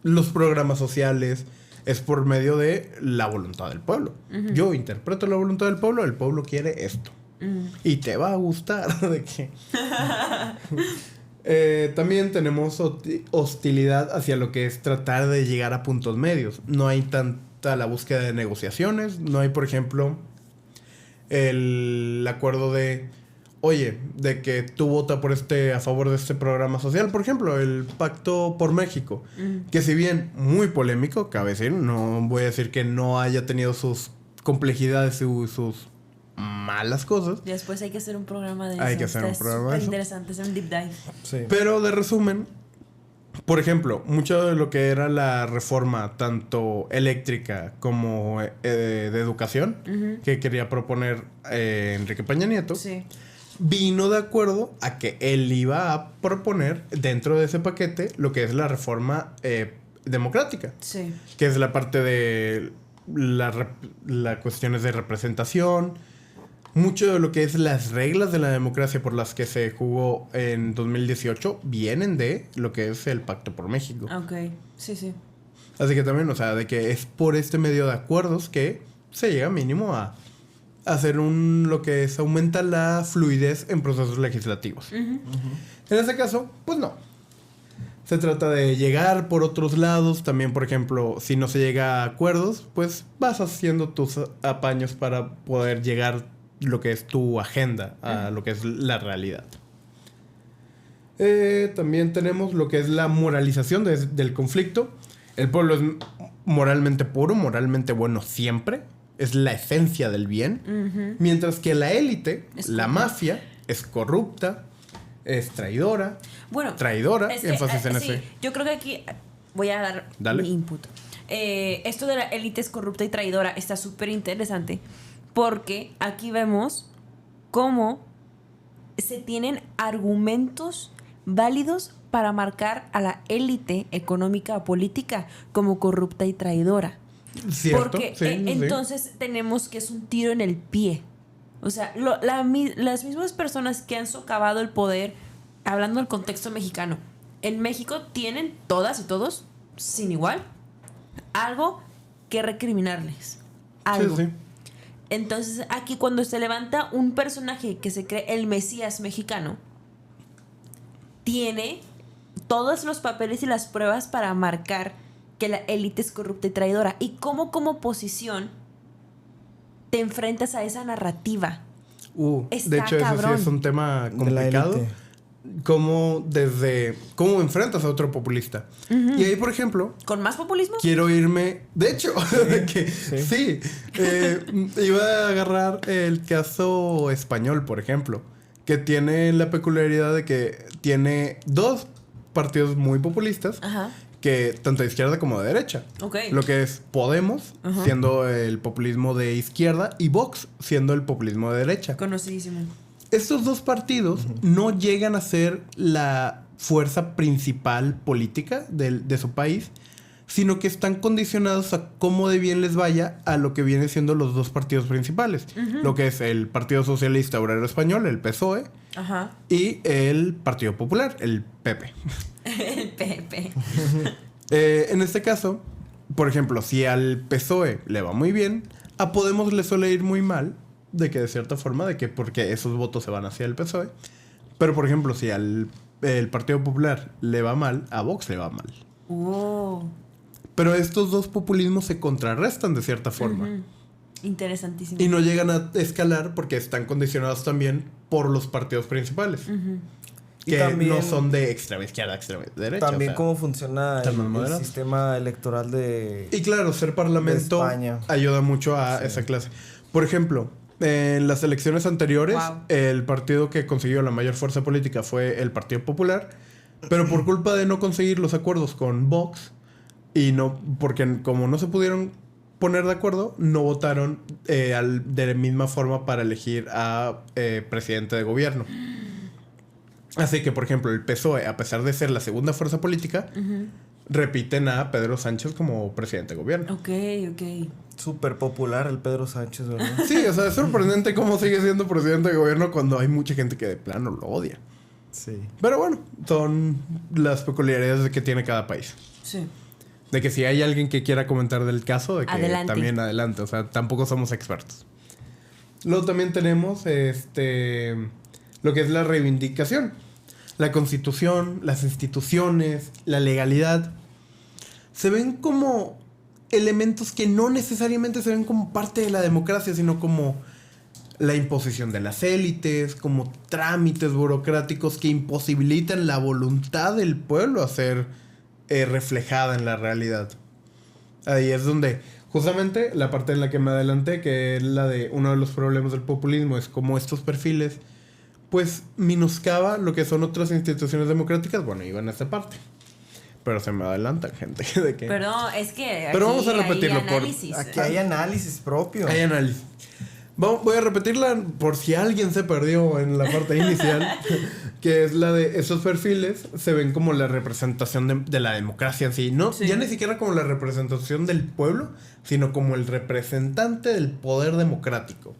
los programas sociales. Es por medio de la voluntad del pueblo. Uh-huh. Yo interpreto la voluntad del pueblo, el pueblo quiere esto. Y te va a gustar de que... también tenemos hostilidad hacia lo que es tratar de llegar a puntos medios. No hay tanta la búsqueda de negociaciones. No hay, por ejemplo, el acuerdo de... Oye, de que tú votas a favor de este programa social. Por ejemplo, el Pacto por México. Que si bien muy polémico, cabe decir, no voy a decir que no haya tenido sus complejidades y sus malas cosas. Y después hay que hacer un programa de eso. Hay que hacer un programa de eso. Interesante, hacer un deep dive. Sí. Pero de resumen, por ejemplo, mucho de lo que era la reforma, tanto eléctrica como de educación, que quería proponer Enrique Peña Nieto, vino de acuerdo a que él iba a proponer dentro de ese paquete lo que es la reforma democrática. Sí. Que es la parte de las cuestiones de representación. Mucho de lo que es las reglas de la democracia por las que se jugó en 2018 vienen de lo que es el Pacto por México. Ok, sí. Así que también, o sea, de que es por este medio de acuerdos que se llega mínimo a hacer lo que es aumenta la fluidez en procesos legislativos. En este caso, pues no. Se trata de llegar por otros lados. También, por ejemplo, si no se llega a acuerdos, pues vas haciendo tus apaños para poder llegar lo que es tu agenda a lo que es la realidad. También tenemos lo que es la moralización del conflicto. El pueblo es moralmente puro, moralmente bueno siempre. Es la esencia del bien. Mientras que la élite, la mafia, es corrupta, es traidora. Bueno, énfasis en ese. Yo creo que aquí voy a dar mi input. Esto de la élite es corrupta y traidora está súper interesante porque aquí vemos cómo se tienen argumentos válidos para marcar a la élite económica o política como corrupta y traidora. ¿Cierto? Porque sí, entonces tenemos que es un tiro en el pie. O sea, las mismas personas que han socavado el poder, hablando del contexto mexicano, en México tienen todas y todos, sin igual, algo que recriminarles. Algo. Sí. Entonces, aquí cuando se levanta un personaje que se cree el Mesías mexicano, tiene todos los papeles y las pruebas para marcar que la élite es corrupta y traidora. Y cómo como oposición te enfrentas a esa narrativa. Está de hecho, cabrón. eso sí es un tema complicado. ¿Cómo enfrentas a otro populista? Y ahí, por ejemplo... ¿Con más populismo? Quiero irme... De hecho, sí. Iba a agarrar el caso español, por ejemplo, que tiene la peculiaridad de que tiene dos partidos muy populistas, que tanto de izquierda como de derecha. Okay. Lo que es Podemos, siendo el populismo de izquierda, y Vox, siendo el populismo de derecha. Conocidísimo. Estos dos partidos no llegan a ser la fuerza principal política de su país, sino que están condicionados a cómo de bien les vaya a lo que vienen siendo los dos partidos principales. Lo que es el Partido Socialista Obrero Español, el PSOE, y el Partido Popular, el PP. El PP. En este caso, por ejemplo, si al PSOE le va muy bien, a Podemos le suele ir muy mal, de que de cierta forma, porque esos votos se van hacia el PSOE. Pero, por ejemplo, si el Partido Popular le va mal, a Vox le va mal. Pero estos dos populismos se contrarrestan de cierta forma. Interesantísimo. Y no llegan a escalar porque están condicionados también por los partidos principales. Que también, no son de extrema izquierda, extrema derecha. También cómo funciona el sistema electoral de... Y claro, ser parlamento ayuda mucho a esa clase. Por ejemplo, en las elecciones anteriores, el partido que consiguió la mayor fuerza política fue el Partido Popular. Pero por culpa de no conseguir los acuerdos con Vox, y no, porque como no se pudieron poner de acuerdo, no votaron de la misma forma para elegir a presidente de gobierno. Así que, por ejemplo, el PSOE, a pesar de ser la segunda fuerza política, repiten a Pedro Sánchez como presidente de gobierno. Ok. Súper popular el Pedro Sánchez, ¿verdad? Sí, o sea, es sorprendente cómo sigue siendo presidente de gobierno cuando hay mucha gente que de plano lo odia. Sí. Pero bueno, son las peculiaridades que tiene cada país. Sí. De que si hay alguien que quiera comentar del caso, de que adelante. También adelante. O sea, tampoco somos expertos. Luego también tenemos lo que es la reivindicación. La Constitución, las instituciones, la legalidad, se ven como elementos que no necesariamente se ven como parte de la democracia, sino como la imposición de las élites, como trámites burocráticos que imposibilitan la voluntad del pueblo a ser reflejada en la realidad. Ahí es donde justamente la parte en la que me adelanté, que es la de uno de los problemas del populismo, es como estos perfiles pues menoscaba lo que son otras instituciones democráticas. Bueno, iba en esta parte, pero se me adelantan, gente. De que... Perdón, es que pero vamos a repetirlo. Aquí hay análisis propio. Hay análisis. Voy a repetirla por si alguien se perdió en la parte inicial, que es la de esos perfiles se ven como la representación de la democracia en sí. No, ya ni siquiera como la representación del pueblo, sino como el representante del poder democrático.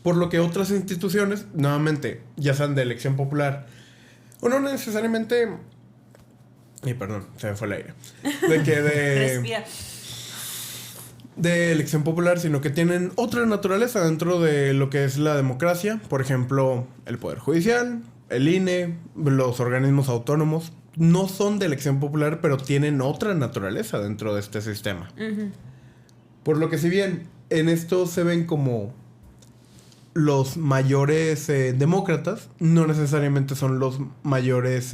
Por lo que otras instituciones, nuevamente, ya sean de elección popular, o no necesariamente Y perdón, se me fue el aire. De que Respira. de elección popular, sino que tienen otra naturaleza dentro de lo que es la democracia. Por ejemplo, el Poder Judicial, el INE, los organismos autónomos. No son de elección popular, pero tienen otra naturaleza dentro de este sistema. Ujú. Por lo que si bien en esto se ven como los mayores demócratas, no necesariamente son los mayores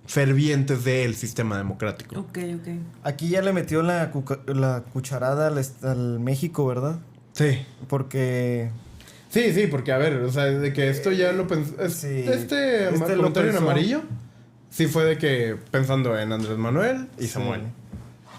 fervientes del sistema democrático. Ok. Aquí ya le metió la cucharada al México, ¿verdad? Sí. Porque Sí, porque a ver, o sea, de que esto ya lo pensé. Sí. Este Lo comentario en pensó. amarillo, sí fue de que pensando en Andrés Manuel y Sí. Samuel.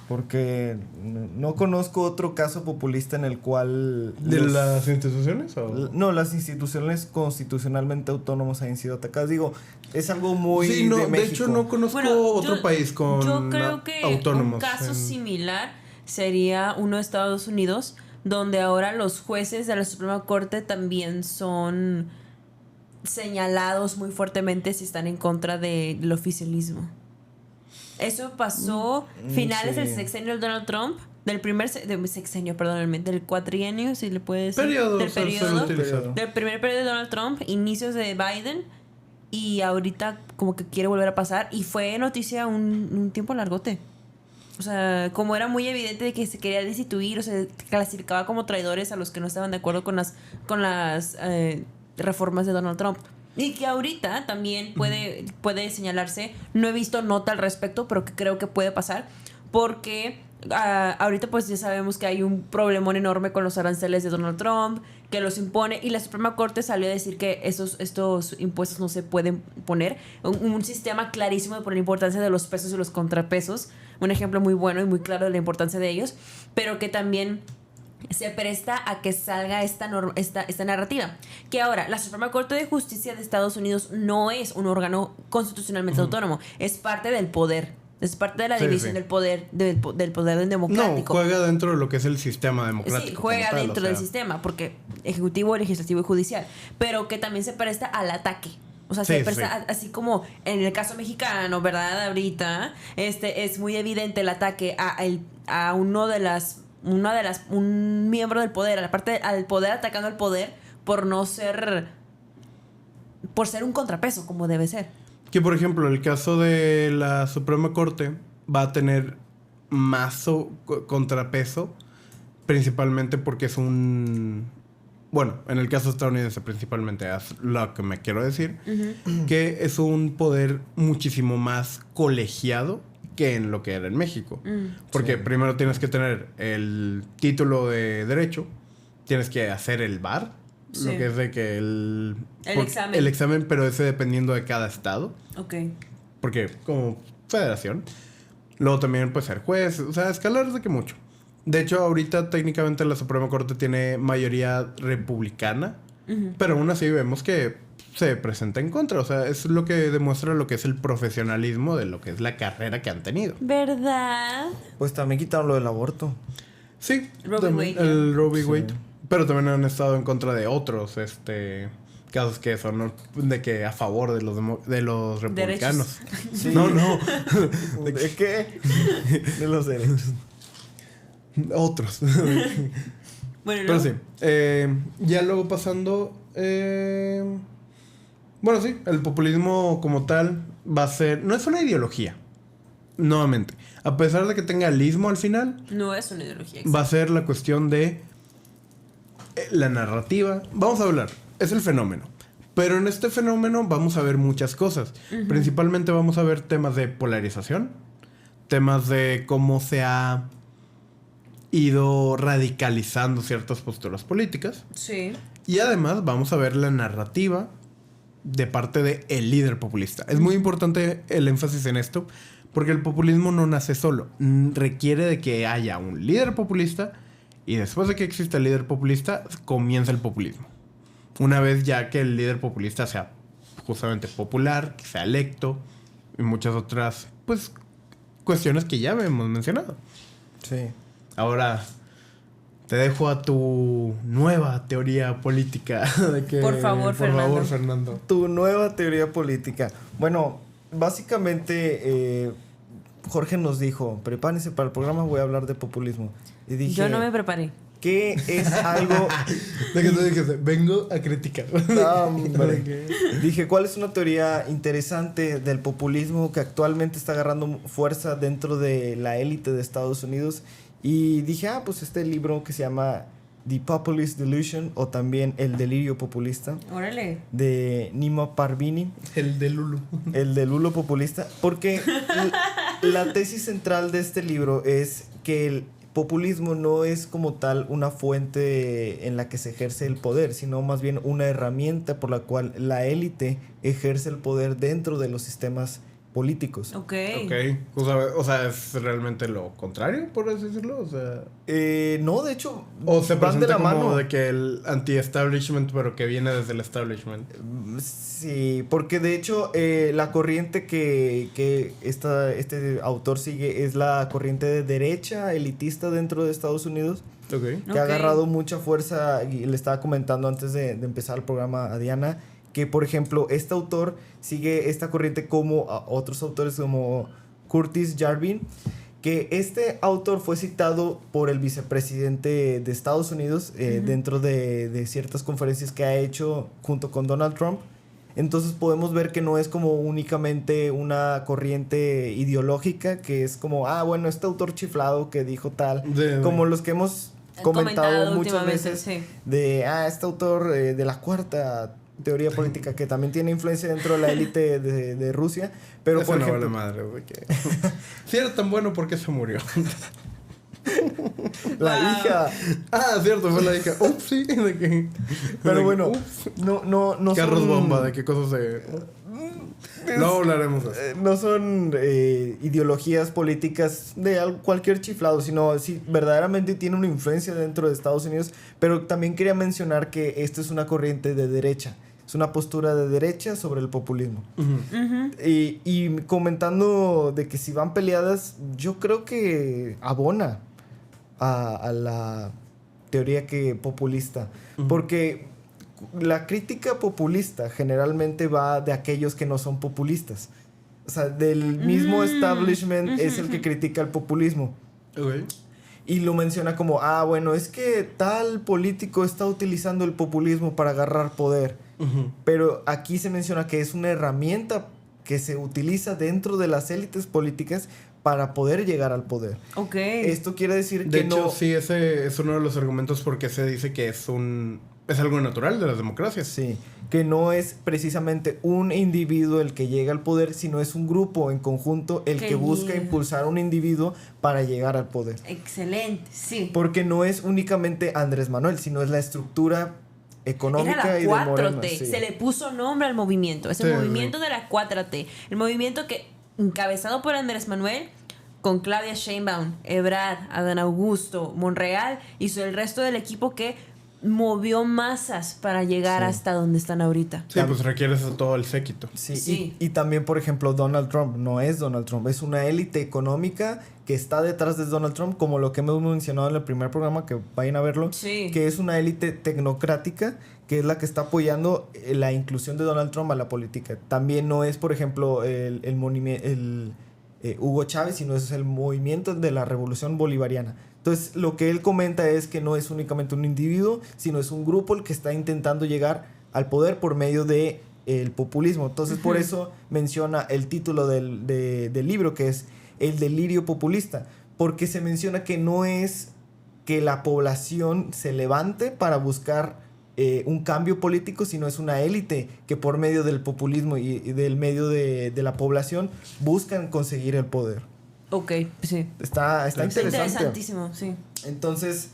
Porque no conozco otro caso populista en el cual ¿De las instituciones? ¿O? no, las instituciones constitucionalmente autónomas hayan sido atacadas. Digo, es algo muy Sí, no, de de México. hecho no conozco Bueno, otro país con yo creo que autónomos. un caso en- similar sería uno de Estados Unidos, donde ahora los jueces de la Suprema Corte también son señalados muy fuertemente si están en contra del oficialismo. Eso pasó finales sí. del sexenio de Donald Trump, del sexenio, perdónenme, del cuatrienio, si le puede decir. Periodo, del o sea, periodo. suele utilizar. Del primer periodo de Donald Trump, inicios de Biden, y ahorita como que quiere volver a pasar. Y fue noticia un tiempo largote. O sea, como era muy evidente de que se quería destituir, o sea, clasificaba como traidores a los que no estaban de acuerdo con las reformas de Donald Trump. Y que ahorita también puede señalarse, no he visto nota al respecto, pero que creo que puede pasar, porque ahorita pues ya sabemos que hay un problemón enorme con los aranceles de Donald Trump, que los impone, y la Suprema Corte salió a decir que estos impuestos no se pueden poner. Un sistema clarísimo por la importancia de los pesos y los contrapesos, un ejemplo muy bueno y muy claro de la importancia de ellos, pero que también se presta a que salga esta narrativa. Que ahora, la Suprema Corte de Justicia de Estados Unidos no es un órgano constitucionalmente autónomo, es parte del poder, es parte de la Sí, división sí. del poder No, democrático. juega dentro de lo que es el sistema democrático. Sí, juega como tal, dentro o sea. del sistema, porque ejecutivo, legislativo y judicial, pero que también se presta al ataque. O sea, Sí, se presta sí. así como en el caso mexicano, ¿verdad? Ahorita es muy evidente el ataque a un miembro del poder, al poder atacando al poder por ser un contrapeso, como debe ser. Que por ejemplo, el caso de la Suprema Corte va a tener más contrapeso, principalmente porque es un... Bueno, en el caso estadounidense principalmente es lo que me quiero decir, que es un poder muchísimo más colegiado que en lo que era en México. Porque Sí. primero tienes que tener el título de derecho, tienes que hacer el bar, Sí. lo que es de que El examen. el examen, pero ese dependiendo de cada estado. Ok. Porque como federación. Luego también pues ser juez. O sea, escalar de que mucho. De hecho, ahorita técnicamente la Suprema Corte tiene mayoría republicana. Pero aún así vemos que se presenta en contra. O sea, es lo que demuestra lo que es el profesionalismo de lo que es la carrera que han tenido. ¿Verdad? Pues también quitaron lo del aborto. Sí. Roe v. también Wade, el Roe v. Sí. Wade. Pero también han estado en contra de otros casos que son de que a favor de los republicanos. Sí. No. ¿De qué? De los derechos. Otros. Bueno, Pero ¿no? sí. Ya luego pasando. Bueno, sí. El populismo como tal va a ser. No es una ideología. Nuevamente. A pesar de que tenga el ismo al final, No es una ideología. va a ser la cuestión de la narrativa. Vamos a hablar. Es el fenómeno. Pero en este fenómeno vamos a ver muchas cosas. Principalmente vamos a ver temas de polarización. Temas de cómo se ha ido radicalizando ciertas posturas políticas. Sí. Y además vamos a ver la narrativa de parte del líder populista. Es muy importante el énfasis en esto, porque el populismo no nace solo. Requiere de que haya un líder populista y después de que exista el líder populista, comienza el populismo. Una vez ya que el líder populista sea justamente popular, que sea electo y muchas otras pues cuestiones que ya hemos mencionado. Sí. Ahora te dejo a tu nueva teoría política de que, Por favor, Fernando. Fernando. Tu nueva teoría política. Bueno, básicamente Jorge nos dijo, prepárense para el programa, voy a hablar de populismo. Y dije, yo no me preparé. ¿qué es algo? De que tú dijiste, vengo a criticar. No, hombre. Dije, ¿cuál es una teoría interesante del populismo que actualmente está agarrando fuerza dentro de la élite de Estados Unidos? Y dije, pues este libro que se llama The Populist Delusion, o también El Delirio Populista, Órale. de Nima Parvini. El de Lulu. El de Lulo Populista. Porque la tesis central de este libro es que el populismo no es como tal una fuente en la que se ejerce el poder, sino más bien una herramienta por la cual la élite ejerce el poder dentro de los sistemas políticos. Ok. O sea, ¿es realmente lo contrario, por así decirlo? O sea... no, de hecho, o se van de presenta la como mano. de que el anti-establishment, pero que viene desde el establishment. Sí, porque de hecho la corriente que este autor sigue es la corriente de derecha elitista dentro de Estados Unidos, que ha agarrado mucha fuerza. Y le estaba comentando antes de empezar el programa a Diana que, por ejemplo, este autor sigue esta corriente como a otros autores como Curtis Jarvin, que este autor fue citado por el vicepresidente de Estados Unidos dentro de ciertas conferencias que ha hecho junto con Donald Trump. Entonces podemos ver que no es como únicamente una corriente ideológica, que es como, bueno, este autor chiflado que dijo tal, como los que hemos comentado muchas veces, sí. de, este autor de la cuarta teoría política, que también tiene influencia dentro de la élite de Rusia, pero eso por no ejemplo... vale madre, güey. Si era tan bueno, ¿por qué se murió? La hija. Cierto, fue la hija. Ups, sí. De que, pero de bueno, que, no carros son... bomba, de qué cosas se... No hablaremos de eso. No son ideologías políticas de cualquier chiflado, sino sí, verdaderamente tiene una influencia dentro de Estados Unidos. Pero también quería mencionar que esto es una corriente de derecha. Es una postura de derecha sobre el populismo. Y comentando de que si van peleadas, yo creo que abona a la teoría populista. Porque la crítica populista generalmente va de aquellos que no son populistas. O sea, del mismo establishment es el que critica el populismo. Y lo menciona como, bueno, es que tal político está utilizando el populismo para agarrar poder. Pero aquí se menciona que es una herramienta que se utiliza dentro de las élites políticas para poder llegar al poder. Esto quiere decir de que hecho, no... sí, ese es uno de los argumentos porque se dice que es algo natural de las democracias. Sí, que no es precisamente un individuo el que llega al poder, sino es un grupo en conjunto el que busca impulsar a un individuo para llegar al poder. Excelente, sí. Porque no es únicamente Andrés Manuel, sino es la estructura económica y de Morena. Sí. Se le puso nombre al movimiento. Es el movimiento de la 4T. El movimiento que, encabezado por Andrés Manuel, con Claudia Sheinbaum, Ebrard, Adán Augusto, Monreal y el resto del equipo que movió masas para llegar hasta donde están ahorita. Sí, pues requieres todo el séquito. Sí. Y también, por ejemplo, Donald Trump no es Donald Trump, es una élite económica que está detrás de Donald Trump, como lo que hemos mencionado en el primer programa, que vayan a verlo, que es una élite tecnocrática que es la que está apoyando la inclusión de Donald Trump a la política. También no es, por ejemplo, Hugo Chávez, sino es el movimiento de la Revolución Bolivariana. Entonces, lo que él comenta es que no es únicamente un individuo, sino es un grupo el que está intentando llegar al poder por medio de el populismo. Entonces, por eso menciona el título del libro, que es El Delirio Populista, porque se menciona que no es que la población se levante para buscar un cambio político, sino es una élite que por medio del populismo y del medio de la población buscan conseguir el poder. Sí. Está interesantísimo, sí. Entonces,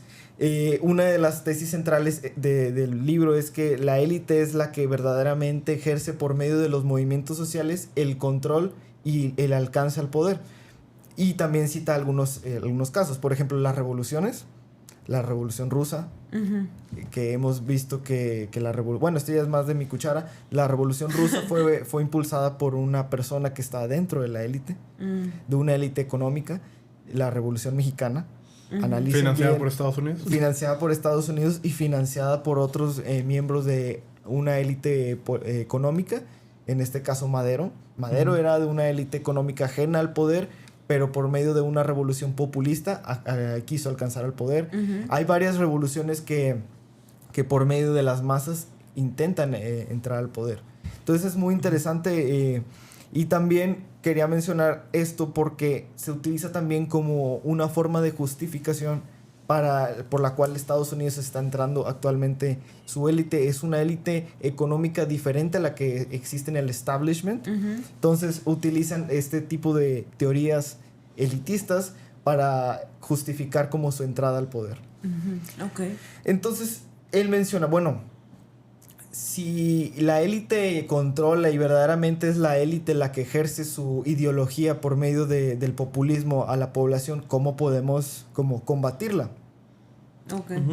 una de las tesis centrales del libro es que la élite es la que verdaderamente ejerce por medio de los movimientos sociales el control y el alcance al poder. Y también cita algunos casos, por ejemplo, las revoluciones, la Revolución Rusa, que hemos visto que la revolución... Bueno, esto ya es más de mi cuchara. La Revolución Rusa fue impulsada por una persona que estaba dentro de la élite, de una élite económica. La Revolución Mexicana. ¿Financiada por Estados Unidos? Financiada por Estados Unidos y financiada por otros miembros de una élite económica en este caso Madero. Madero era de una élite económica ajena al poder, pero por medio de una revolución populista quiso alcanzar el poder. Hay varias revoluciones que por medio de las masas intentan entrar al poder. Entonces es muy interesante y también quería mencionar esto porque se utiliza también como una forma de justificación por la cual Estados Unidos está entrando actualmente. Su élite es una élite económica diferente a la que existe en el establishment. Entonces utilizan este tipo de teorías elitistas para justificar como su entrada al poder. Okay. Entonces él menciona, bueno, si la élite controla y verdaderamente es la élite la que ejerce su ideología por medio del populismo a la población, ¿cómo podemos como combatirla? Okay.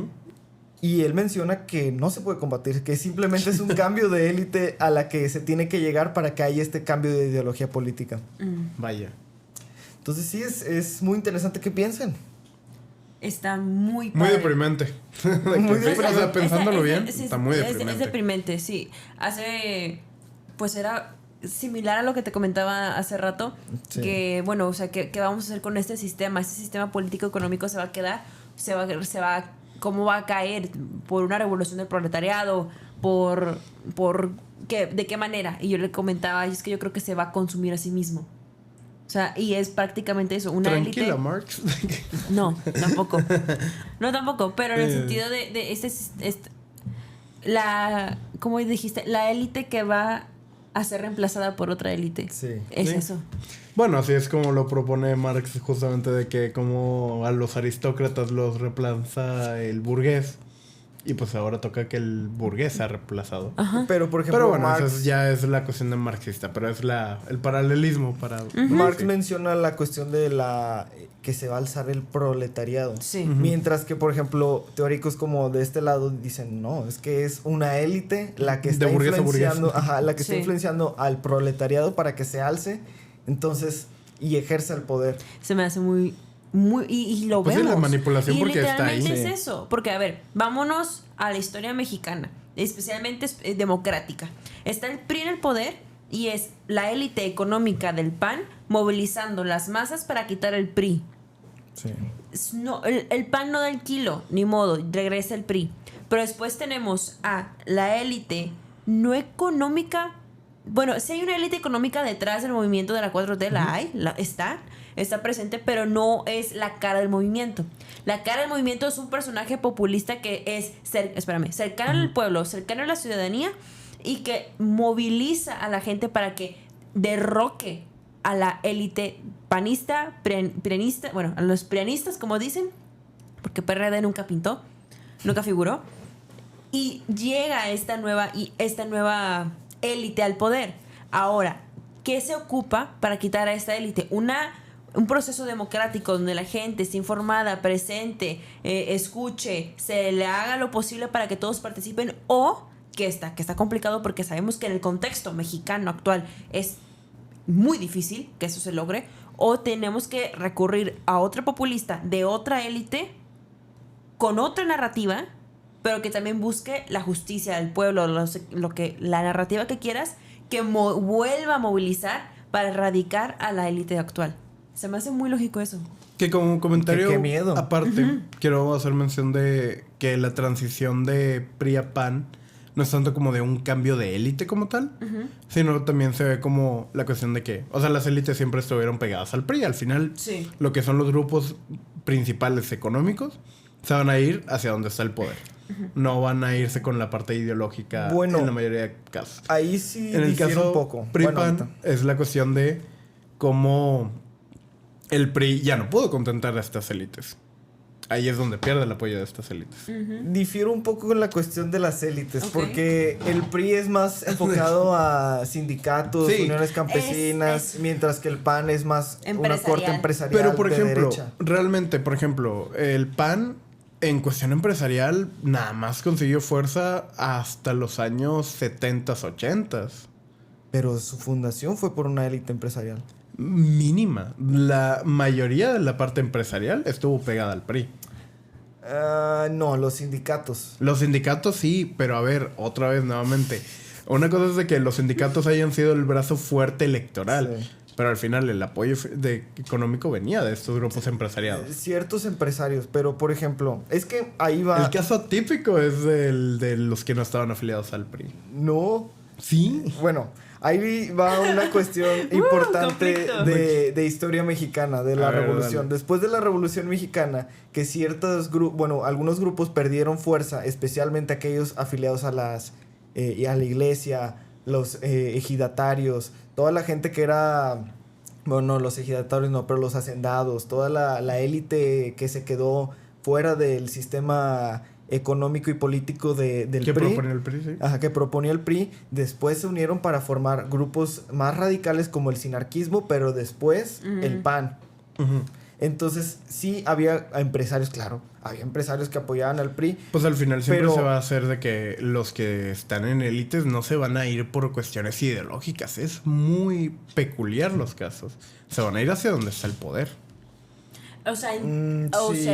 Y él menciona que no se puede combatir, que simplemente es un cambio de élite a la que se tiene que llegar para que haya este cambio de ideología política. Vaya. Entonces sí, es muy interesante que piensen. Está muy Muy padre. deprimente. Muy O sea, pensándolo bien, está muy deprimente. Es deprimente, sí. Pues era similar a lo que te comentaba hace rato, Sí. que bueno, o sea, ¿qué vamos a hacer con este sistema político económico? Se va a quedar, ¿cómo va a caer? ¿Por una revolución del proletariado? ¿De qué manera? Y yo le comentaba, es que yo creo que se va a consumir a sí mismo. O sea, y es prácticamente eso, una élite. Tranquila, Marx. No, tampoco. No, tampoco, pero en el sentido de ¿cómo dijiste? La élite que va a ser reemplazada por otra élite. Sí. Es Sí. eso. Bueno, así es como lo propone Marx, justamente de que como a los aristócratas los reemplaza el burgués. Y pues ahora toca que el burgués sea reemplazado. Ajá. Pero por ejemplo, Pero bueno, Marx, eso ya es la cuestión de marxista, pero es el paralelismo para... Marx Sí. menciona la cuestión de que se va a alzar el proletariado. Sí. Mientras que, por ejemplo, teóricos como de este lado dicen, no, es que es una élite la que De está burgués a influenciando, burgués. la que está Sí. influenciando al proletariado para que se alce, entonces, y ejerza el poder. Se me hace muy y lo Pues sí, vemos. la manipulación y porque está ahí. literalmente es Sí. eso. Porque, a ver, vámonos a la historia mexicana, especialmente democrática. Está el PRI en el poder y es la élite económica del PAN movilizando las masas para quitar el PRI. Sí. No, el PAN no da el kilo, ni modo, regresa el PRI. Pero después tenemos a la élite no económica. Bueno, sí hay una élite económica detrás del movimiento de la 4T, la hay, está presente, pero no es la cara del movimiento. La cara del movimiento es un personaje populista que es cercano al pueblo, cercano a la ciudadanía y que moviliza a la gente para que derroque a la élite panista, prianista, bueno, a los prianistas, como dicen, porque PRD nunca figuró, y llega esta nueva élite al poder. Ahora, ¿qué se ocupa para quitar a esta élite? Un proceso democrático donde la gente esté informada, presente, escuche, se le haga lo posible para que todos participen, o que está complicado porque sabemos que en el contexto mexicano actual es muy difícil que eso se logre, o tenemos que recurrir a otro populista de otra élite con otra narrativa, pero que también busque la justicia del pueblo, la narrativa que quieras, que vuelva a movilizar para erradicar a la élite actual. Se me hace muy lógico eso. Que como comentario Qué miedo. aparte, quiero hacer mención de que la transición de PRI a PAN no es tanto como de un cambio de élite como tal, sino también se ve como la cuestión de que, o sea, las élites siempre estuvieron pegadas al PRI. Al final, Sí. lo que son los grupos principales económicos se van a ir hacia donde está el poder. No van a irse con la parte ideológica Bueno, en la mayoría de casos. Ahí sí En el difiere caso un poco. PRI-PAN Bueno, es la cuestión de cómo el PRI ya no pudo contentar a estas élites. Ahí es donde pierde el apoyo de estas élites. difiere un poco con la cuestión de las élites, Ok. porque el PRI es más enfocado a sindicatos, Sí. uniones campesinas, Es- mientras que el PAN es más una Empresarial. corte empresarial. Pero, por de ejemplo, derecha. realmente, por ejemplo, el PAN en cuestión empresarial nada más consiguió fuerza hasta los años 70s, 80s. Pero su fundación fue por una élite empresarial. Mínima. La mayoría de la parte empresarial estuvo pegada al PRI. No, los sindicatos. Los sindicatos sí, pero a ver, otra vez nuevamente. Una cosa es de que los sindicatos hayan sido el brazo fuerte electoral. Sí. Pero al final el apoyo económico venía de estos grupos empresariados. Ciertos empresarios, pero por ejemplo, es que ahí va... El caso típico es el de los que no estaban afiliados al PRI. No. Sí. Bueno, ahí va una cuestión importante conflicto. de historia mexicana, de la A ver, revolución. dale. Después de la revolución mexicana, que algunos grupos perdieron fuerza, especialmente aquellos afiliados a y a la iglesia, los ejidatarios, toda la gente que era, bueno, no, los ejidatarios no, pero los hacendados, toda la élite que se quedó fuera del sistema económico y político del ¿Qué PRI. propone el PRI? Sí. Ajá, que proponía el PRI, después se unieron para formar grupos más radicales como el sinarquismo, pero después el PAN. Ujú. Entonces sí había empresarios, claro, había empresarios que apoyaban al PRI. Pues al final siempre Pero- se va a hacer de que los que están en élites no se van a ir por cuestiones ideológicas. Es muy peculiar los casos. Se van a ir hacia donde está el poder. O sea,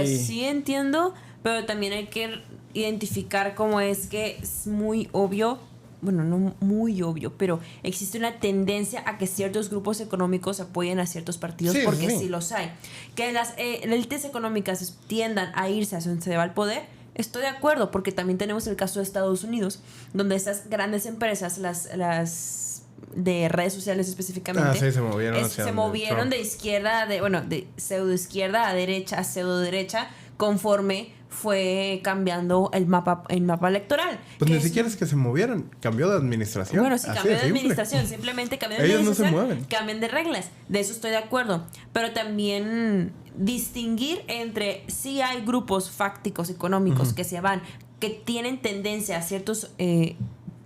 Sí. sí entiendo, pero también hay que identificar cómo es que es muy obvio, bueno, no muy obvio, pero existe una tendencia a que ciertos grupos económicos apoyen a ciertos partidos, Sí, porque sí. sí los hay. Que las élites económicas tiendan a irse hacia donde se va el poder. Estoy de acuerdo, porque también tenemos el caso de Estados Unidos, donde estas grandes empresas, las de redes sociales específicamente, Ah, sí, se movieron hacia se donde movieron Trump. de izquierda, de pseudo izquierda a derecha, a pseudo derecha, conforme fue cambiando el mapa electoral. Pues que ni es- siquiera es que se movieran. Cambió de administración. Bueno, sí, Así cambió de simple. administración, simplemente cambió de Ellos no se administración, mueven. cambian de reglas, de eso estoy de acuerdo, pero también distinguir entre si hay grupos fácticos económicos que se van, que tienen tendencia a ciertos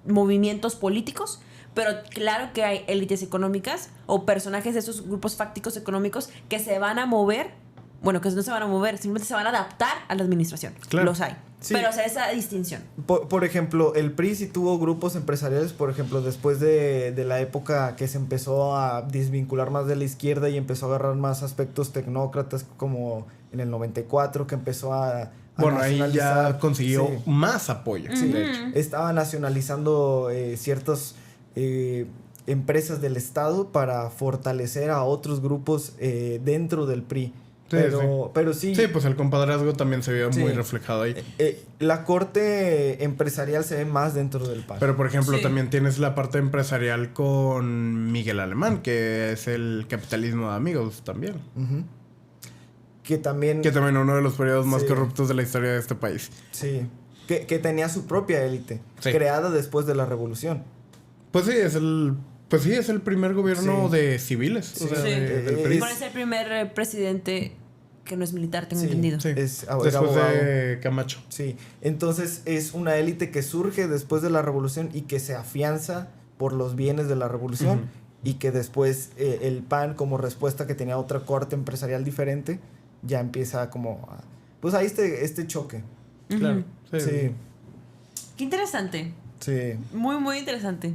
movimientos políticos, pero claro que hay élites económicas o personajes de esos grupos fácticos económicos que se van a mover, bueno, que no se van a mover, simplemente se van a adaptar a la administración. Claro. Los hay. Sí. Pero hacer esa distinción. Por ejemplo, el PRI sí tuvo grupos empresariales, por ejemplo, después de la época que se empezó a desvincular más de la izquierda y empezó a agarrar más aspectos tecnócratas, como en el 94, que empezó a Bueno, ahí nacionalizar. ya consiguió Sí. más apoyo. Sí, De hecho. estaba nacionalizando ciertas empresas del Estado para fortalecer a otros grupos dentro del PRI. Sí, Pero sí, Sí, pues el compadrazgo también se vio Sí. muy reflejado ahí. la corte empresarial se ve más dentro del PAN. Pero por ejemplo, Sí. también tienes la parte empresarial con Miguel Alemán, que es el capitalismo de amigos también. Ujú. Que también... Que también uno de los periodos más Sí. corruptos de la historia de este país. Sí. Que tenía su propia élite, Sí. creada después de la revolución. Pues sí, es el primer gobierno Sí. de civiles. O Sí. sea, Sí. del PRI. Por ser el primer presidente que no es militar, tengo Sí. entendido. Sí. Era Después abogado. de Camacho. Sí, entonces es una élite que surge después de la revolución y que se afianza por los bienes de la revolución. Ujú. Y que después el PAN, como respuesta que tenía otra corte empresarial diferente, ya empieza como pues ahí este choque. Ujú. Claro. Sí. Sí, Qué interesante. sí. Muy, muy interesante.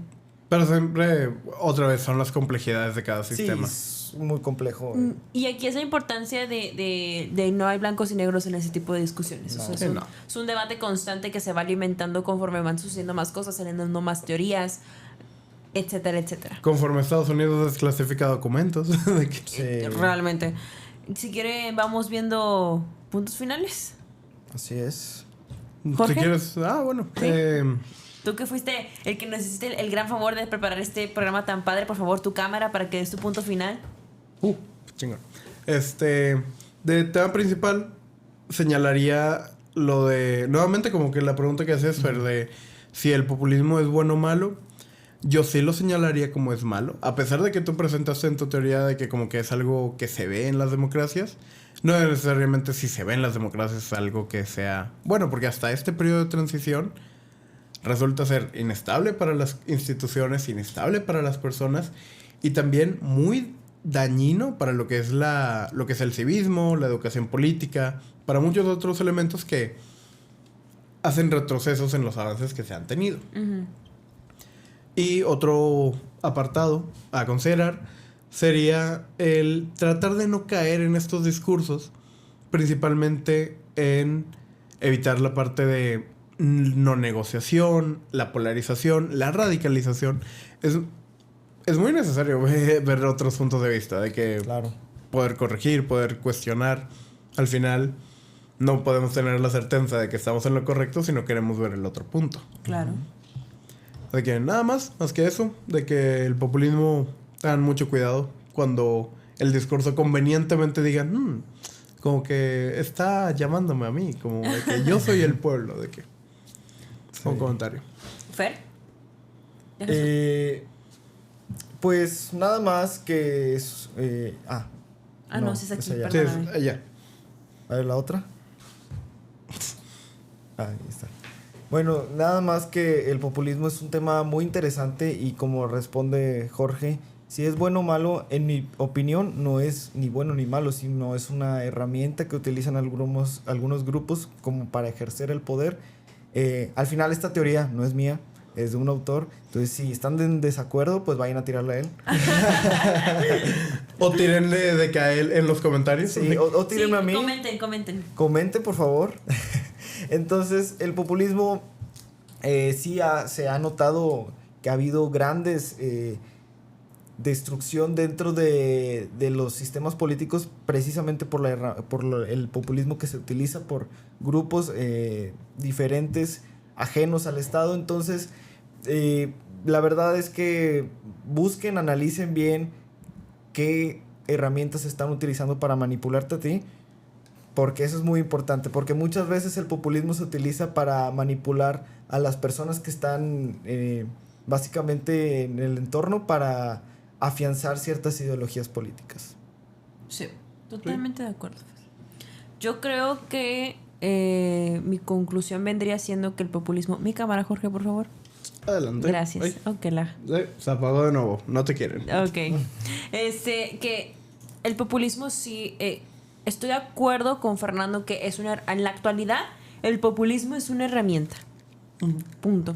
Pero siempre, otra vez, son las complejidades de cada Sí, sistema. es muy complejo. Y aquí es la importancia de no hay blancos y negros en ese tipo de discusiones. No. O sea, Sí, no. es un debate constante que se va alimentando conforme van sucediendo más cosas, saliendo más teorías, etcétera, etcétera. Conforme Estados Unidos desclasifica documentos. de que- Sí, Realmente. Si quiere, vamos viendo puntos finales. así es. Jorge. Si quieres. Ah, bueno. Sí. Tú que fuiste el que nos hiciste el gran favor de preparar este programa tan padre, por favor, tu cámara para que des tu punto final. Chingón. De tema principal, señalaría lo de. Nuevamente, como que la pregunta que haces, Fer, de si el populismo es bueno o malo. Yo sí lo señalaría como es malo. A pesar de que tú presentaste en tu teoría de que como que es algo que se ve en las democracias. No necesariamente si se ve en las democracias es algo que sea... Bueno, porque hasta este periodo de transición resulta ser inestable para las instituciones, inestable para las personas y también muy dañino para lo que es lo que es el civismo, la educación política, para muchos otros elementos que hacen retrocesos en los avances que se han tenido. Ujú. Y otro apartado a considerar sería el tratar de no caer en estos discursos, principalmente en evitar la parte de no negociación, la polarización, la radicalización. Es muy necesario ver otros puntos de vista, de que Claro. poder corregir, poder cuestionar. Al final, no podemos tener la certeza de que estamos en lo correcto si no queremos ver el otro punto. Claro. De que nada más que eso, de que el populismo tengan mucho cuidado cuando el discurso convenientemente diga, como que está llamándome a mí, como de que yo soy el pueblo, de que... Un comentario. ¿Fer? Pues nada más que es... no, sí es aquí, es allá. Sí, perdóname. es allá. A ver, la otra. Ahí está. Bueno, nada más que el populismo es un tema muy interesante y como responde Jorge, si es bueno o malo, en mi opinión, no es ni bueno ni malo, sino es una herramienta que utilizan algunos grupos como para ejercer el poder. Al final esta teoría no es mía, es de un autor. Entonces, si están en desacuerdo, pues vayan a tirarle a él. O tírenle de que a él en los comentarios. Sí, o tírenme a mí. Comenten. Comenten, por favor. Entonces, el populismo se ha notado que ha habido grandes destrucción dentro de los sistemas políticos precisamente por el populismo que se utiliza por grupos diferentes, ajenos al Estado. Entonces, la verdad es que busquen, analicen bien qué herramientas están utilizando para manipularte a ti, porque eso es muy importante, porque muchas veces el populismo se utiliza para manipular a las personas que están básicamente en el entorno para afianzar ciertas ideologías políticas. Sí, totalmente de acuerdo. Yo creo que mi conclusión vendría siendo que el populismo... Mi cámara, Jorge, por favor. Adelante. Gracias. Ay. Ok, Se apagó de nuevo. No te quieren. Ok. Que el populismo sí... estoy de acuerdo con Fernando que en la actualidad el populismo es una herramienta. Punto.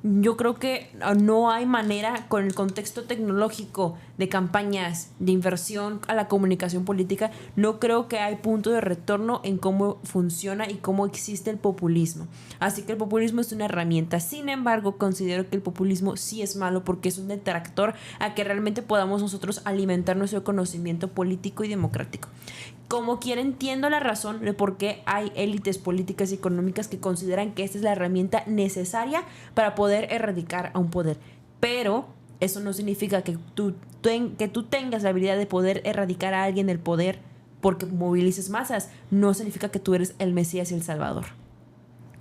Yo creo que no hay manera, con el contexto tecnológico de campañas, de inversión a la comunicación política, no creo que hay punto de retorno en cómo funciona y cómo existe el populismo. Así que el populismo es una herramienta. Sin embargo, considero que el populismo sí es malo porque es un detractor a que realmente podamos nosotros alimentar nuestro conocimiento político y democrático. Como quiera, entiendo la razón de por qué hay élites políticas y económicas que consideran que esta es la herramienta necesaria para poder erradicar a un poder. Pero eso no significa que tú tengas la habilidad de poder erradicar a alguien del poder porque movilices masas. No significa que tú eres el Mesías y el Salvador.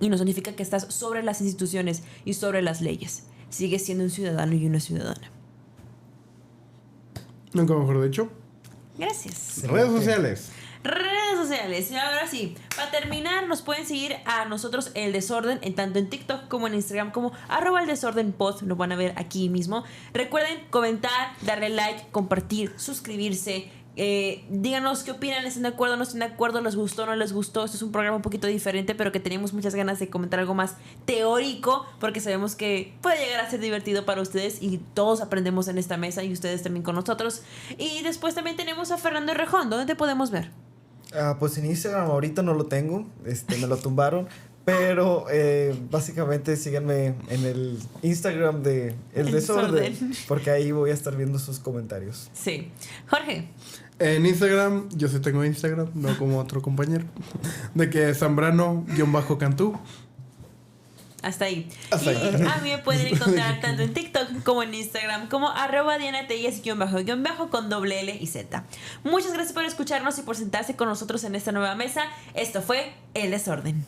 Y no significa que estás sobre las instituciones y sobre las leyes. Sigues siendo un ciudadano y una ciudadana. Nunca mejor dicho. Gracias. Redes sociales. Redes sociales. Y ahora sí, para terminar, nos pueden seguir a nosotros El Desorden, tanto en TikTok como en Instagram, como @eldesordenpod. Lo van a ver aquí mismo. Recuerden comentar, darle like, compartir, suscribirse. Díganos qué opinan, ¿están de acuerdo, no están de acuerdo, les gustó, no les gustó? Esto es un programa un poquito diferente, pero que teníamos muchas ganas de comentar algo más teórico, porque sabemos que puede llegar a ser divertido para ustedes y todos aprendemos en esta mesa y ustedes también con nosotros. Y después también tenemos a Fernando Rejón. ¿Dónde te podemos ver? Pues en Instagram ahorita no lo tengo, me lo tumbaron. Pero básicamente síganme en el Instagram de El Desorden, porque ahí voy a estar viendo sus comentarios. Sí. Jorge. En Instagram, yo sí tengo Instagram, no como otro compañero. De que Zambrano-Cantú. Hasta ahí. Hasta y ahí. a mí me pueden encontrar tanto en TikTok como en Instagram como @DianaTelles_ con doble L y Z. Muchas gracias por escucharnos y por sentarse con nosotros en esta nueva mesa. Esto fue El Desorden.